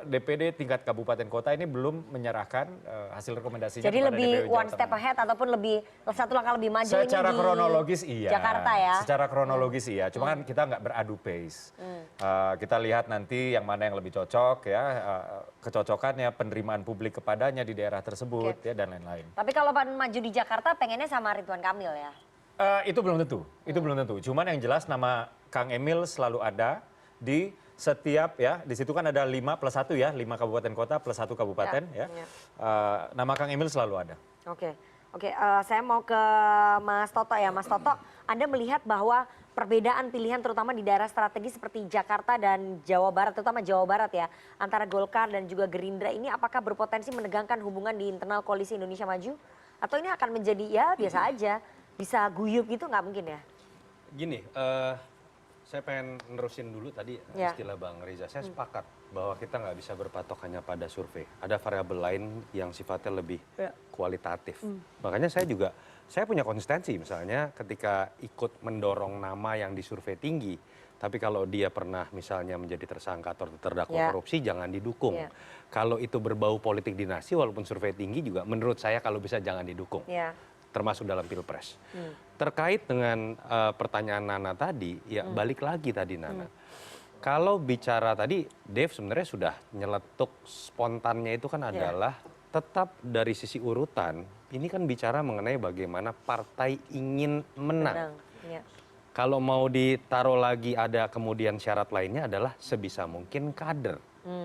DPD tingkat kabupaten kota ini belum menyerahkan hasil rekomendasinya. Jadi kepada lebih DPW Jawa one step Tengah. ahead ataupun lebih satu langkah lebih maju Secara ini kronologis di iya. Jakarta ya. Secara kronologis iya. Cuma kan kita nggak beradu pace. Kita lihat nanti yang mana yang lebih cocok ya, kecocokannya, penerimaan publik kepadanya di daerah tersebut ya, dan lain-lain. Tapi kalau Pan maju di Jakarta pengennya sama Ridwan Kamil ya. Itu belum tentu. Cuman yang jelas nama Kang Emil selalu ada di setiap ya, di situ kan ada 5 plus 1 ya, 5 kabupaten kota plus 1 kabupaten ya. Nama Kang Emil selalu ada. Oke, saya mau ke Mas Toto ya. Mas Toto, Anda melihat bahwa perbedaan pilihan terutama di daerah strategis seperti Jakarta dan Jawa Barat, terutama Jawa Barat ya, antara Golkar dan juga Gerindra ini apakah berpotensi menegangkan hubungan di internal koalisi Indonesia Maju? Atau ini akan menjadi ya biasa aja, bisa guyup gitu nggak mungkin ya? Gini, saya pengen nerusin dulu tadi istilah Bang Riza. Saya sepakat bahwa kita nggak bisa berpatok hanya pada survei. Ada variabel lain yang sifatnya lebih kualitatif. Makanya saya punya konsistensi misalnya ketika ikut mendorong nama yang disurvei tinggi. Tapi kalau dia pernah misalnya menjadi tersangka atau terdakwa korupsi jangan didukung. Kalau itu berbau politik dinasti walaupun survei tinggi juga menurut saya kalau bisa jangan didukung. Termasuk dalam Pilpres. Terkait dengan pertanyaan Nana tadi, ya balik lagi tadi Nana. Kalau bicara tadi, Dave sebenarnya sudah nyeletuk spontannya itu kan adalah tetap dari sisi urutan, ini kan bicara mengenai bagaimana partai ingin menang. Kalau mau ditaruh lagi ada kemudian syarat lainnya adalah sebisa mungkin kader.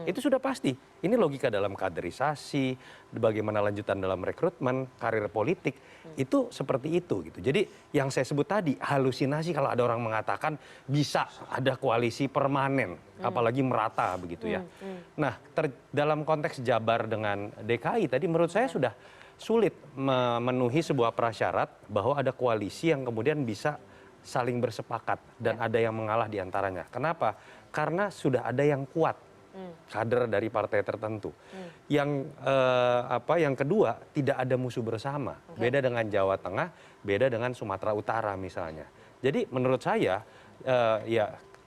Itu sudah pasti. Ini logika dalam kaderisasi, bagaimana lanjutan dalam rekrutmen, karir politik, itu seperti itu gitu. Jadi yang saya sebut tadi, halusinasi kalau ada orang mengatakan bisa ada koalisi permanen, apalagi merata begitu ya. Nah, dalam konteks Jabar dengan DKI tadi menurut saya sudah sulit memenuhi sebuah prasyarat bahwa ada koalisi yang kemudian bisa saling bersepakat dan ada yang mengalah di antaranya. Kenapa? Karena sudah ada yang kuat. Kader dari partai tertentu. Yang kedua tidak ada musuh bersama. Beda dengan Jawa Tengah, beda dengan Sumatera Utara misalnya. Jadi menurut saya ya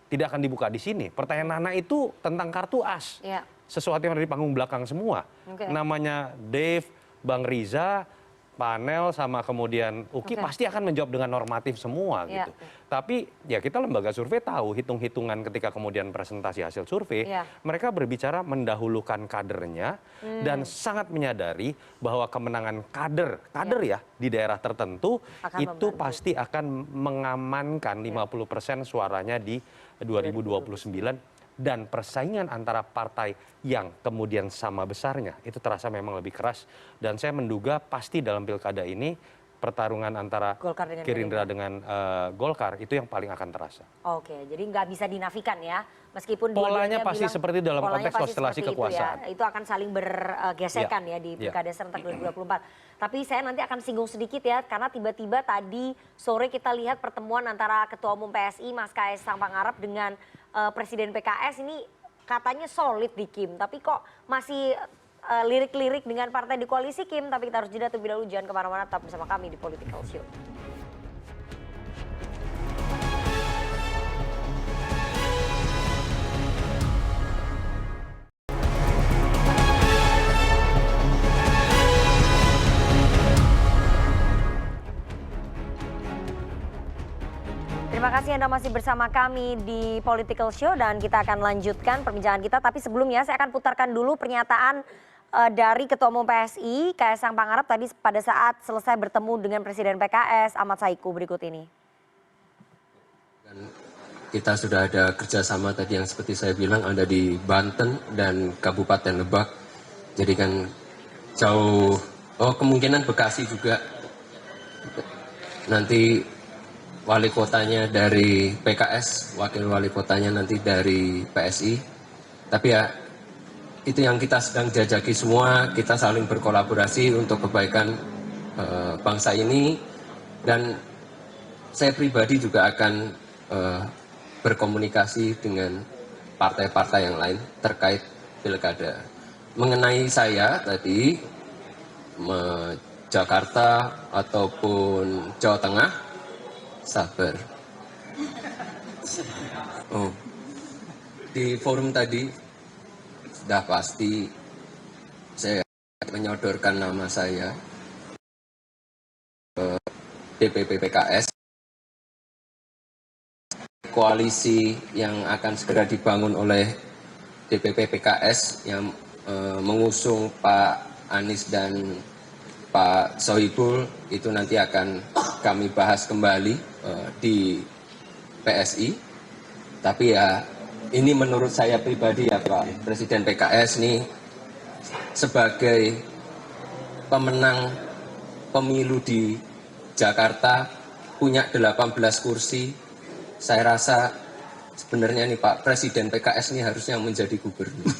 tidak akan dibuka di sini. Pertanyaan Nana itu tentang kartu as. Sesuatu yang ada di panggung belakang semua. Namanya Dave, Bang Riza, panel sama kemudian Uki pasti akan menjawab dengan normatif semua gitu. Tapi ya kita lembaga survei tahu hitung-hitungan ketika kemudian presentasi hasil survei, mereka berbicara mendahulukan kadernya dan sangat menyadari bahwa kemenangan kader ya di daerah tertentu itu pasti akan mengamankan 50% suaranya di 2029. Dan persaingan antara partai yang kemudian sama besarnya itu terasa memang lebih keras. Dan saya menduga pasti dalam pilkada ini pertarungan antara Gerindra dengan Golkar itu yang paling akan terasa. Oke, jadi nggak bisa dinafikan ya. Meskipun polanya pasti seperti dalam konteks konstelasi kekuasaan. Itu akan saling bergesekan ya di pilkada serentak 2024. Tapi saya nanti akan singgung sedikit ya, karena tiba-tiba tadi sore kita lihat pertemuan antara Ketua Umum PSI Mas Kaisang Pangarep dengan Presiden PKS ini katanya solid di Kim, tapi kok masih lirik-lirik dengan partai di koalisi Kim. Tapi kita harus jeda terlebih dahulu, jangan kemana-mana, tetap bersama kami di Political Show. Terima kasih Anda masih bersama kami di Political Show dan kita akan lanjutkan perbincangan kita. Tapi sebelumnya saya akan putarkan dulu pernyataan dari Ketua Umum PSI Kaisang Pangarep tadi pada saat selesai bertemu dengan Presiden PKS Ahmad Saiku berikut ini. Dan kita sudah ada kerjasama tadi yang seperti saya bilang ada di Banten dan Kabupaten Lebak. Jadi kan jauh, kemungkinan Bekasi juga nanti. Wali kotanya dari PKS, wakil wali kotanya nanti dari PSI. Tapi ya itu yang kita sedang jajaki semua, kita saling berkolaborasi untuk kebaikan bangsa ini. Dan saya pribadi juga akan berkomunikasi dengan partai-partai yang lain terkait pilkada. Mengenai saya tadi, Jakarta ataupun Jawa Tengah, sabar. Di forum tadi sudah pasti saya menyodorkan nama saya ke DPP PKS. Koalisi yang akan segera dibangun oleh DPP PKS yang mengusung Pak Anies dan Pak Sohibul itu nanti akan kami bahas kembali di PSI. Tapi ya ini menurut saya pribadi ya Pak Presiden PKS nih sebagai pemenang pemilu di Jakarta punya 18 kursi. Saya rasa sebenarnya nih Pak Presiden PKS ini harusnya menjadi gubernur.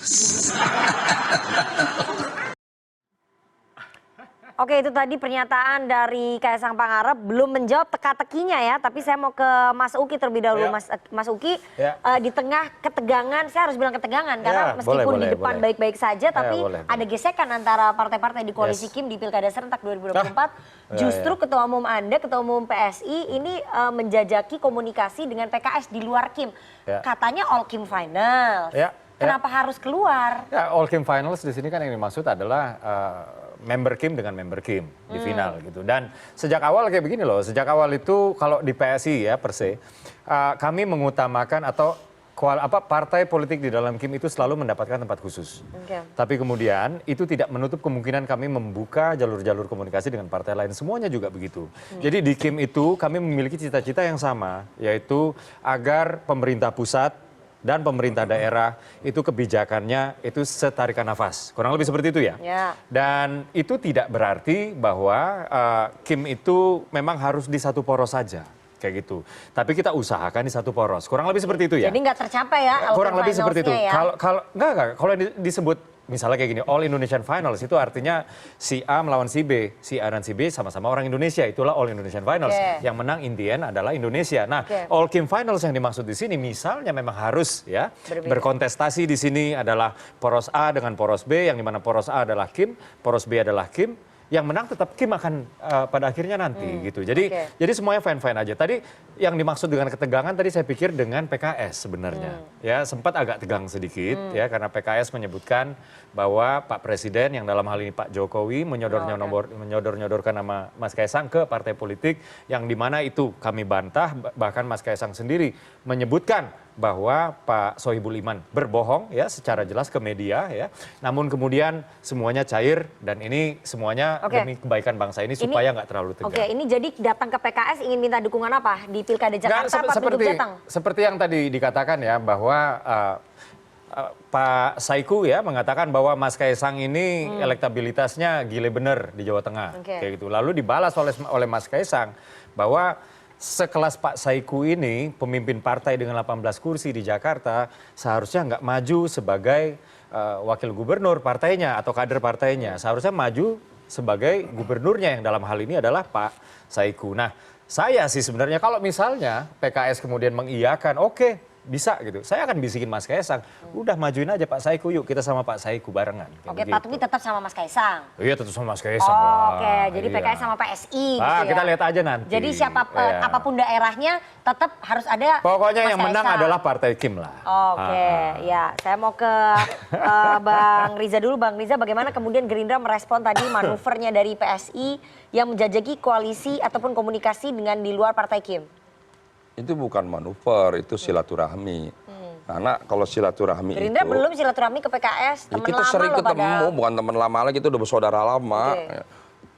Oke, itu tadi pernyataan dari Kaisang Pangarep, belum menjawab teka-tekinya ya, tapi saya mau ke Mas Uki terlebih dahulu. Mas Uki, di tengah ketegangan, saya harus bilang ketegangan, karena meskipun di depan baik-baik saja, tapi ada gesekan antara partai-partai di koalisi Kim di Pilkada Serentak 2024. Justru Ketua Umum Anda, Ketua Umum PSI ini menjajaki komunikasi dengan PKS di luar Kim. Katanya all Kim final. Kenapa harus keluar? Ya, all Kim finals di sini kan yang dimaksud adalah member Kim dengan member Kim di final gitu. Dan sejak awal kayak begini loh, sejak awal itu kalau di PSI ya per se, kami mengutamakan atau partai politik di dalam Kim itu selalu mendapatkan tempat khusus. Tapi kemudian itu tidak menutup kemungkinan kami membuka jalur-jalur komunikasi dengan partai lain. Semuanya juga begitu. Jadi di Kim itu kami memiliki cita-cita yang sama, yaitu agar pemerintah pusat dan pemerintah daerah itu kebijakannya itu setarikan nafas. Kurang lebih seperti itu ya. Dan itu tidak berarti bahwa Kim itu memang harus di satu poros saja. Kayak gitu. Tapi kita usahakan di satu poros. Kurang lebih seperti itu ya. Jadi nggak tercapai ya. Kurang lebih seperti itu. Ya? Kalau disebut misalnya kayak gini, All Indonesian Finals itu artinya si A melawan si B, si A dan si B sama-sama orang Indonesia, itulah All Indonesian Finals. Yang menang in the end adalah Indonesia. Nah, All Kim Finals yang dimaksud di sini misalnya memang harus ya berkontestasi di sini adalah poros A dengan poros B, yang dimana poros A adalah Kim, poros B adalah Kim. Yang menang tetap Kim akan pada akhirnya nanti gitu. Jadi semuanya fine-fine aja. Tadi yang dimaksud dengan ketegangan tadi saya pikir dengan PKS sebenarnya. Ya sempat agak tegang sedikit ya karena PKS menyebutkan bahwa Pak Presiden yang dalam hal ini Pak Jokowi menyodor-nyodorkan nama Mas Kaisang ke partai politik yang dimana itu kami bantah, bahkan Mas Kaisang sendiri menyebutkan bahwa Pak Sohibul Iman berbohong ya secara jelas ke media ya. Namun kemudian semuanya cair dan ini semuanya demi kebaikan bangsa ini supaya nggak terlalu tegang. Oke, ini jadi datang ke PKS ingin minta dukungan apa di Pilkada Jakarta apa penduduk Jateng? Seperti yang tadi dikatakan ya bahwa Pak Saiku ya mengatakan bahwa Mas Kaisang ini elektabilitasnya gile bener di Jawa Tengah kayak gitu. Lalu dibalas oleh Mas Kaisang bahwa sekelas Pak Saiku ini, pemimpin partai dengan 18 kursi di Jakarta, seharusnya nggak maju sebagai wakil gubernur partainya atau kader partainya. Seharusnya maju sebagai gubernurnya yang dalam hal ini adalah Pak Saiku. Nah, saya sih sebenarnya kalau misalnya PKS kemudian mengiyakan, oke, bisa gitu. Saya akan bisikin Mas Kaisang, udah majuin aja Pak Saiku yuk, kita sama Pak Saiku barengan. Oke, tapi tetap sama Mas Kaisang. Iya, tetap sama Mas Kaisang lah. Oke, jadi PKS sama PSI gitu ya. Kita lihat aja nanti. Jadi apapun daerahnya tetap harus ada pokoknya Mas yang menang Kaisang. adalah Partai Kim lah. Oke, ya saya mau ke Bang Riza dulu. Bang Riza, bagaimana kemudian Gerindra merespon tadi manuvernya dari PSI yang menjajaki koalisi ataupun komunikasi dengan di luar Partai Kim? Itu bukan manuver, itu silaturahmi. Karena kalau silaturahmi Gerindra itu... belum silaturahmi ke PKS, teman kita lama sering loh ketemu, bukan teman lama lagi, itu udah bersaudara lama.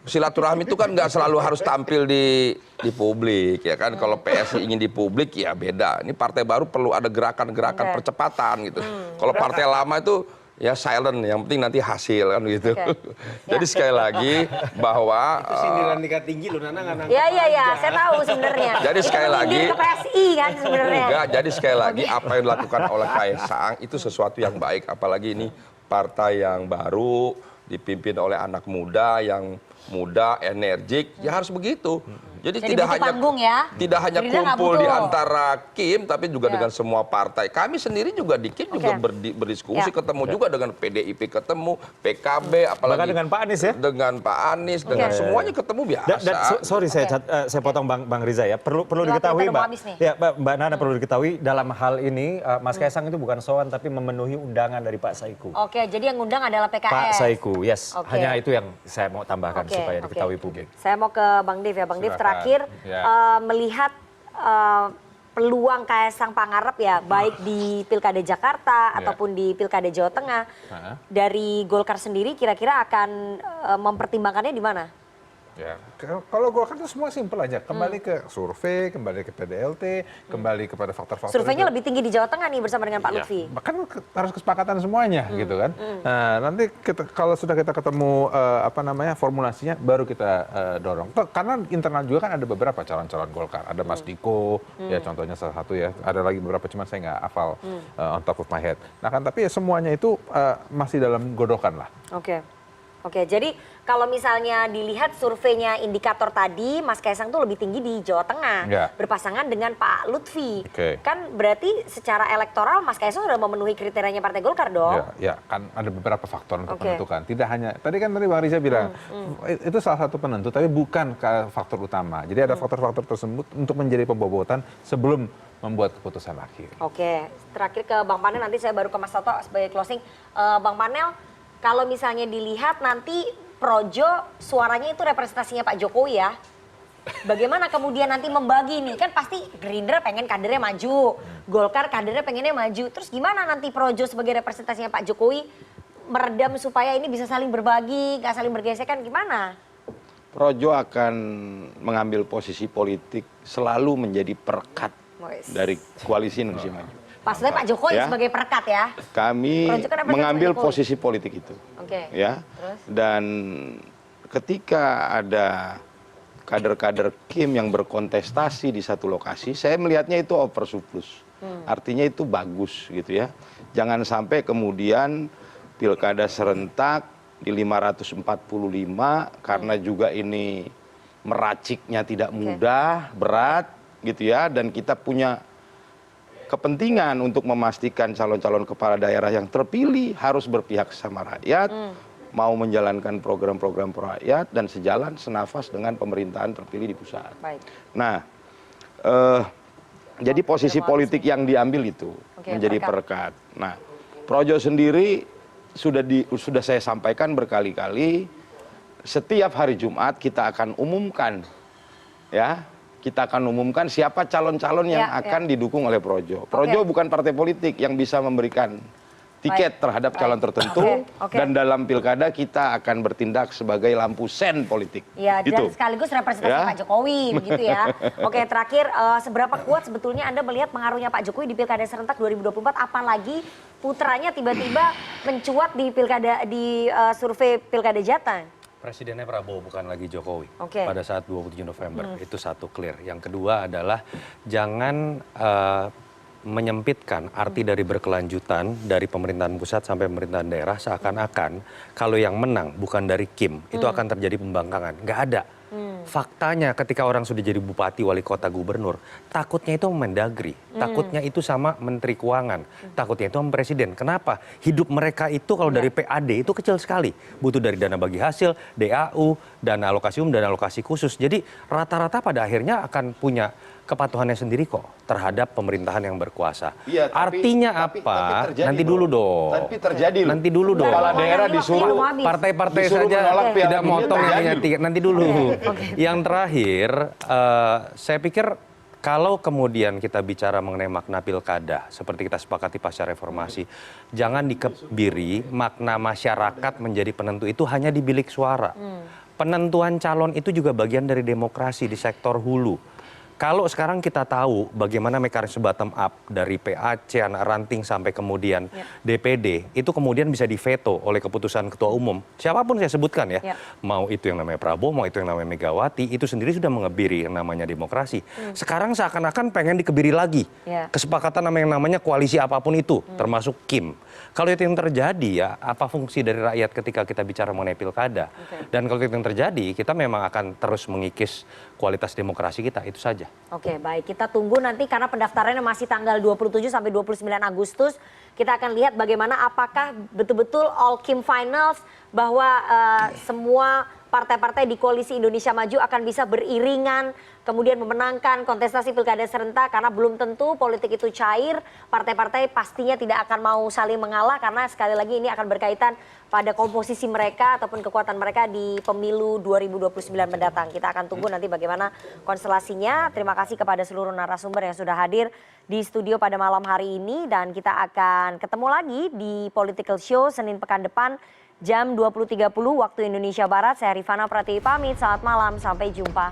Silaturahmi itu kan nggak selalu harus tampil di publik, ya kan. Kalau PSI ingin di publik, ya beda. Ini partai baru perlu ada gerakan-gerakan percepatan gitu. Kalau partai lama itu... ya silent, yang penting nanti hasil kan gitu. Jadi sekali lagi bahwa itu sindiran tingkat tinggi loh, Nana nggak nangkep. Iya, saya tahu sebenarnya. Jadi sekali lagi ke PSI kan sebenarnya. Enggak, jadi sekali lagi apa yang dilakukan oleh Kaisang itu sesuatu yang baik, apalagi ini partai yang baru dipimpin oleh anak muda yang muda, energik, ya harus begitu. Jadi tidak hanya kumpul di antara Kim, tapi juga dengan semua partai. Kami sendiri juga di Kim juga berdiskusi, ketemu juga dengan PDIP, ketemu PKB, apalagi dengan Pak Anies ya? Dengan Pak Anies, dengan semuanya ketemu biasa. Sorry saya potong Bang Riza ya. Perlu diketahui Mbak Nana, perlu diketahui dalam hal ini Mas Kaisang itu bukan sowan tapi memenuhi undangan dari Pak Saiku. Oke, jadi yang undang adalah PKS. Pak Saiku, yes. Hanya itu yang saya mau tambahkan supaya diketahui publik. Saya mau ke Bang Dev ya, Bang Dev terakhir melihat peluang Kaisang Pangarep ya, baik di Pilkada Jakarta ataupun di Pilkada Jawa Tengah, dari Golkar sendiri kira-kira akan mempertimbangkannya di mana? Ya, kalau Golkar itu semua simpel aja, kembali ke survei, kembali ke PDLT, kembali kepada faktor-faktor. Surveinya lebih tinggi di Jawa Tengah nih bersama dengan Pak Lutfi. Bahkan harus kesepakatan semuanya gitu kan. Nah, nanti kalau sudah kita ketemu formulasinya, baru kita dorong. Karena internal juga kan ada beberapa calon-calon Golkar. Ada Mas Diko, ya contohnya salah satu ya. Ada lagi beberapa, cuman saya nggak hafal on top of my head. Nah kan, tapi ya semuanya itu masih dalam godokan lah. Oke, jadi kalau misalnya dilihat surveinya indikator tadi, Mas Kaisang tuh lebih tinggi di Jawa Tengah, berpasangan dengan Pak Lutfi. Kan berarti secara elektoral Mas Kaisang sudah memenuhi kriterianya Partai Golkar dong? Ya, kan ada beberapa faktor untuk menentukan. Tidak hanya, tadi kan Bang Riza bilang, itu salah satu penentu, tapi bukan faktor utama. Jadi ada faktor-faktor tersebut untuk menjadi pembobotan sebelum membuat keputusan akhir. Oke, terakhir ke Bang Panel, nanti saya baru ke Mas Toto sebagai closing. Bang Panel, kalau misalnya dilihat nanti Projo suaranya itu representasinya Pak Jokowi ya. Bagaimana kemudian nanti membagi nih? Kan pasti Gerindra pengen kadernya maju, Golkar kadernya pengennya maju. Terus gimana nanti Projo sebagai representasinya Pak Jokowi meredam supaya ini bisa saling berbagi, gak saling bergesekan, gimana? Projo akan mengambil posisi politik selalu menjadi perekat dari koalisi Indonesia Maju. Maksudnya Pak Jokowi sebagai perekat ya? Kami mengambil posisi politik itu. Ya. Terus? Dan ketika ada kader-kader Kim yang berkontestasi di satu lokasi, saya melihatnya itu over surplus. Artinya itu bagus gitu ya. Jangan sampai kemudian pilkada serentak di 545 karena juga ini meraciknya tidak mudah, berat gitu ya, dan kita punya kepentingan untuk memastikan calon-calon kepala daerah yang terpilih harus berpihak sama rakyat, mau menjalankan program-program pro rakyat dan sejalan senafas dengan pemerintahan terpilih di pusat. Nah, jadi posisi politik yang diambil itu menjadi perekat. Nah, Projo sendiri sudah saya sampaikan berkali-kali, setiap hari Jumat kita akan umumkan, ya. Kita akan umumkan siapa calon-calon yang akan didukung oleh Projo. Projo bukan partai politik yang bisa memberikan tiket terhadap calon tertentu, dan dalam pilkada kita akan bertindak sebagai lampu sen politik. Ya, dan sekaligus representasi Pak Jokowi, begitu ya. Oke, terakhir, seberapa kuat sebetulnya Anda melihat pengaruhnya Pak Jokowi di pilkada serentak 2024, apalagi putranya tiba-tiba mencuat di survei pilkada Jateng? Presidennya Prabowo, bukan lagi Jokowi. Pada saat 27 November, itu satu clear. Yang kedua adalah jangan menyempitkan arti dari berkelanjutan dari pemerintahan pusat sampai pemerintahan daerah seakan-akan kalau yang menang bukan dari Kim, itu akan terjadi pembangkangan. Nggak ada. Faktanya ketika orang sudah jadi bupati, wali kota, gubernur, takutnya itu Mendagri, takutnya itu sama Menteri Keuangan, takutnya itu sama Presiden. Kenapa? Hidup mereka itu kalau dari PAD itu kecil sekali. Butuh dari dana bagi hasil, DAU, dana alokasi umum, dana alokasi khusus. Jadi rata-rata pada akhirnya akan punya kepatuhannya sendiri kok terhadap pemerintahan yang berkuasa. Ya, artinya apa? Nanti dulu dong. Tapi terjadi. Nanti dulu dong. Kepala daerah disuruh partai-partai saja tidak motong yang punya tiket. Nanti dulu. Yang terakhir, saya pikir kalau kemudian kita bicara mengenai makna pilkada, seperti kita sepakati pasca reformasi, jangan dikebiri makna masyarakat menjadi penentu itu hanya di bilik suara. Penentuan calon itu juga bagian dari demokrasi di sektor hulu. Kalau sekarang kita tahu bagaimana mekanisme bottom up dari PAC, anak ranting sampai kemudian DPD, itu kemudian bisa diveto oleh keputusan ketua umum. Siapapun saya sebutkan ya, mau itu yang namanya Prabowo, mau itu yang namanya Megawati, itu sendiri sudah mengebiri yang namanya demokrasi. Sekarang seakan-akan pengen dikebiri lagi. Kesepakatan yang namanya koalisi apapun itu, termasuk Kim. Kalau itu yang terjadi ya, apa fungsi dari rakyat ketika kita bicara mengenai pilkada? Dan kalau itu yang terjadi, kita memang akan terus mengikis kualitas demokrasi kita, itu saja. Oke, baik. Kita tunggu nanti karena pendaftarannya masih tanggal 27 sampai 29 Agustus. Kita akan lihat bagaimana apakah betul-betul all Kim finals, bahwa semua partai-partai di koalisi Indonesia Maju akan bisa beriringan kemudian memenangkan kontestasi pilkada serentak, karena belum tentu politik itu cair. Partai-partai pastinya tidak akan mau saling mengalah karena sekali lagi ini akan berkaitan pada komposisi mereka ataupun kekuatan mereka di pemilu 2029 mendatang. Kita akan tunggu nanti bagaimana konstelasinya. Terima kasih kepada seluruh narasumber yang sudah hadir di studio pada malam hari ini, dan kita akan ketemu lagi di Political Show Senin pekan depan jam 20.30 waktu Indonesia Barat. Saya Rifana Pratiwi pamit, selamat malam, sampai jumpa.